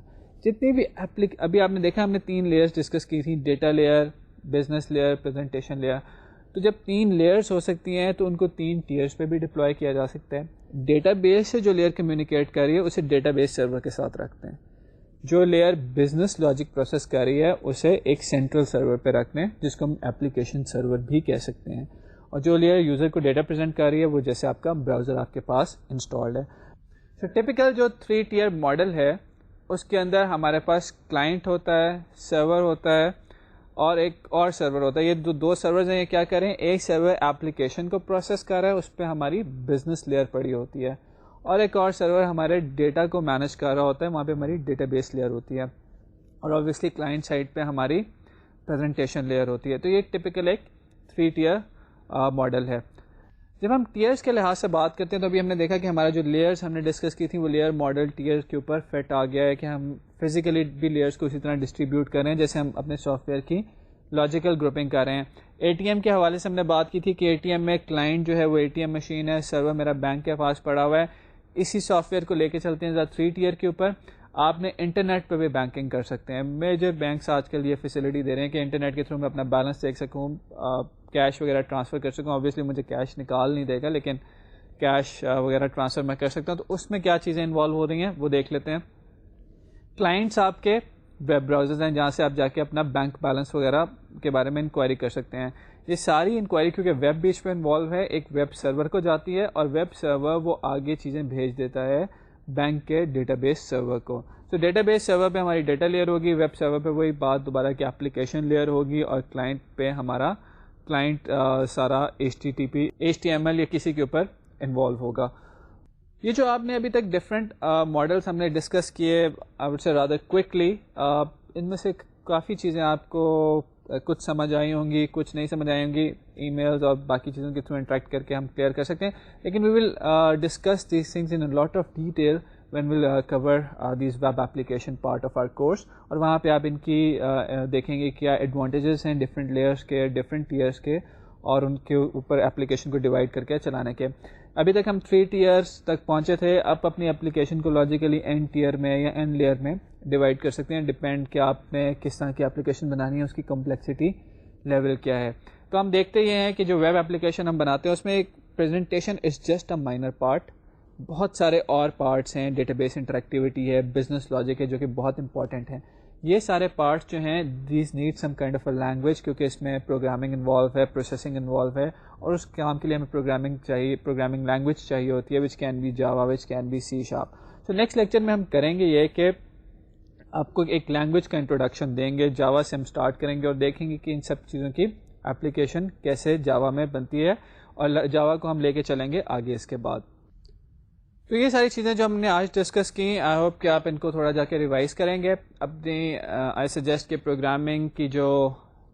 جتنی بھی ابھی آپ نے دیکھا ہم نے 3 لیئرز ڈسکس کی تھیں, data layer, business layer, presentation layer. تو جب 3 لیئرز ہو سکتی ہیں تو ان کو 3 ٹیئرز پہ بھی ڈپلوائے کیا جا سکتا ہے. ڈیٹا بیس سے جو لیئر کمیونیکیٹ کر رہی ہے اسے ڈیٹا بیس سرور کے ساتھ رکھتے ہیں. جو لیئر بزنس لاجک پروسیس کر رہی ہے اسے ایک سینٹرل سرور پہ رکھ لیں, جس کو ہم ایپلیکیشن سرور بھی کہہ سکتے ہیں. اور جو لیئر یوزر کو ڈیٹا پریزنٹ کر رہی ہے وہ جیسے آپ کا براؤزر آپ کے پاس انسٹالڈ ہے. تو ٹپیکل جو 3 ٹیئر ماڈل ہے اس کے اندر ہمارے پاس کلائنٹ ہوتا ہے, سرور ہوتا ہے, اور ایک اور سرور ہوتا ہے. یہ جو دو سرورز ہیں یہ کیا کریں, ایک سرور اپلیکیشن کو پروسیس کر رہا ہے, اس پہ ہماری بزنس لیئر پڑی ہوتی ہے, اور ایک اور سرور ہمارے ڈیٹا کو مینیج کر رہا ہوتا ہے, وہاں پہ ہماری ڈیٹا بیس لیئر ہوتی ہے, اور اوبویسلی کلائنٹ سائڈ پہ ہماری پریزنٹیشن لیئر ہوتی ہے. تو یہ ٹپیکل ایک 3 ٹیئر ماڈل ہے. جب ہم ٹیئرس کے لحاظ سے بات کرتے ہیں تو ابھی ہم نے دیکھا کہ ہمارا جو لیئرس ہم نے ڈسکس کی تھی وہ لیئر ماڈل ٹیئر کے اوپر فٹ آ گیا ہے, کہ ہم فزیکلی بھی لیئرس کو اسی طرح ڈسٹریبیوٹ کر رہے ہیں جیسے ہم اپنے سافٹ ویئر کی لاجیکل گروپنگ کر رہے ہیں. اے ٹی ایم کے حوالے سے ہم نے بات کی تھی کہ اے ٹی ایم میں کلائنٹ جو ہے وہ اے ٹی ایم مشین ہے, سرور میرا بینک کے پاس پڑا ہوا ہے. اسی سافٹ ویئر کو لے کے چلتے ہیں 3 ٹیئر کے اوپر. آپ نے انٹرنیٹ پہ بھی بینکنگ کر سکتے ہیں. میجر بینکس آج کل یہ فیسلٹی دے رہے ہیں کہ انٹرنیٹ کے تھرو میں اپنا بیلنس دیکھ سکوں, کیش وغیرہ ٹرانسفر کر سکوں. اوبویسلی مجھے کیش نکال نہیں دے گا, لیکن کیش وغیرہ ٹرانسفر میں کر سکتا ہوں. تو اس میں کیا چیزیں انوالو ہو رہی ہیں وہ دیکھ لیتے ہیں. کلائنٹس آپ کے ویب براؤزرز ہیں جہاں سے آپ جا کے اپنا بینک بیلنس وغیرہ کے بارے میں انکوائری کر سکتے ہیں. یہ ساری انکوائری کیونکہ ویب بیچ پہ انوالو ہے, ایک ویب سرور کو جاتی ہے, اور ویب سرور وہ آگے چیزیں بھیج دیتا ہے بینک کے ڈیٹا بیس سرور کو. تو ڈیٹا بیس سرور پہ ہماری ڈیٹا لیئر ہوگی, ویب سرور پہ وہی بات دوبارہ کی اپلیکیشن لیئر ہوگی, اور کلائنٹ پہ ہمارا کلائنٹ سارا HTML یا کسی کے اوپر انوالو ہوگا. یہ جو آپ نے ابھی تک ڈفرینٹ ماڈلس ہم نے ڈسکس کیے I would say rather quickly, ان میں سے کافی چیزیں آپ کو کچھ سمجھ آئی ہوں گی, کچھ نہیں سمجھ آئی ہوں گی. ای میلز اور باقی چیزوں کے تھرو انٹریکٹ کر کے ہم کلیئر کر سکتے ہیں, لیکن we will discuss these things in lot of detail when we'll cover these web application part of our course. اور وہاں پہ آپ ان کی دیکھیں گے کیا ایڈوانٹیجز ہیں ڈفرینٹ لیئرس کے, ڈفرینٹ ٹیئرس کے, اور ان کے اوپر اپلیکیشن کو ڈیوائڈ کر کے چلانے کے. ابھی تک ہم 3 ٹیئرس تک پہنچے تھے. اب اپنی اپلیکیشن کو لاجیکلی n ٹیئر میں یا n لیئر میں ڈیوائڈ کر سکتے ہیں, ڈپینڈ کہ آپ نے کس طرح کی اپلیکیشن بنانی ہے, اس کی کمپلیکسٹی لیول کیا ہے. تو ہم دیکھتے یہ ہیں کہ جو ویب اپلیکیشن ہم بناتے ہیں اس میں ایک presentation is just a minor part. بہت سارے اور پارٹس ہیں, ڈیٹا بیس انٹریکٹیوٹی ہے, بزنس لاجک ہے جو کہ بہت امپورٹنٹ ہیں. یہ سارے پارٹس جو ہیں these need some kind of a language, کیونکہ اس میں پروگرامنگ انوالو ہے, پروسیسنگ انوالو ہے, اور اس کام کے لیے ہمیں پروگرامنگ لینگویج چاہیے ہوتی ہے, which can be Java, which can be C#. تو نیکسٹ لیکچر میں ہم کریں گے یہ کہ آپ کو ایک لینگویج کا انٹروڈکشن دیں گے, جاوا سے ہم اسٹارٹ کریں گے, اور دیکھیں گے کہ ان سب چیزوں کی اپلیکیشن کیسے جاوا میں بنتی ہے, اور جاوا کو ہم لے کے چلیں گے آگے اس کے بعد. تو یہ ساری چیزیں جو ہم نے آج ڈسکس کی, آئی ہوپ کہ آپ ان کو تھوڑا جا کے ریوائز کریں گے. اپنی آئی سجیسٹ کہ پروگرامنگ کی جو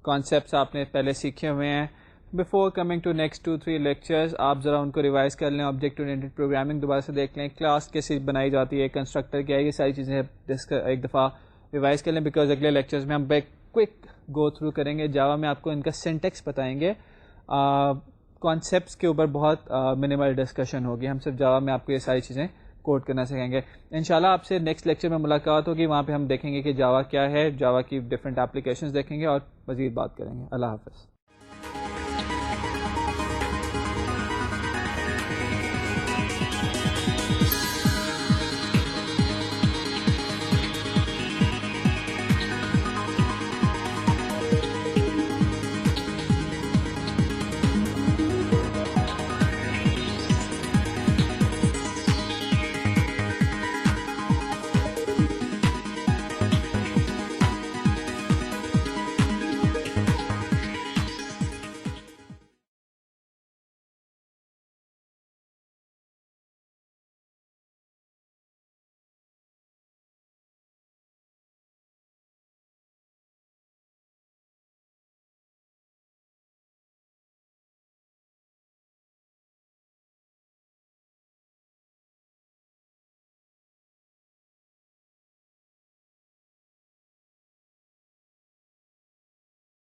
کانسیپٹس آپ نے پہلے سیکھے ہوئے ہیں, before coming to next 2-3 lectures آپ ذرا ان کو ریوائز کر لیں. آبجیکٹ اورینٹڈ پروگرامنگ دوبارہ سے دیکھ لیں, کلاس کیسے بنائی جاتی ہے, کنسٹرکٹر کیا ہے, یہ ساری چیزیں ایک دفعہ ریوائز کر لیں, بیکاز اگلے لیکچرز میں ہم ایک کوئک گو تھرو کریں گے. جاوا میں آپ کو ان کا سینٹیکس بتائیں گے, کانسیپٹس کے اوپر بہت منیمل ڈسکشن ہوگی. ہم صرف جاوا میں آپ کو یہ ساری چیزیں کوڈ کرنا سکھائیں گے. انشاءاللہ آپ سے نیکسٹ لیکچر میں ملاقات ہوگی, وہاں پہ ہم دیکھیں گے کہ جاوا کیا ہے, جاوا کی ڈفرینٹ اپلیکیشنز دیکھیں گے اور مزید بات کریں گے. اللہ حافظ.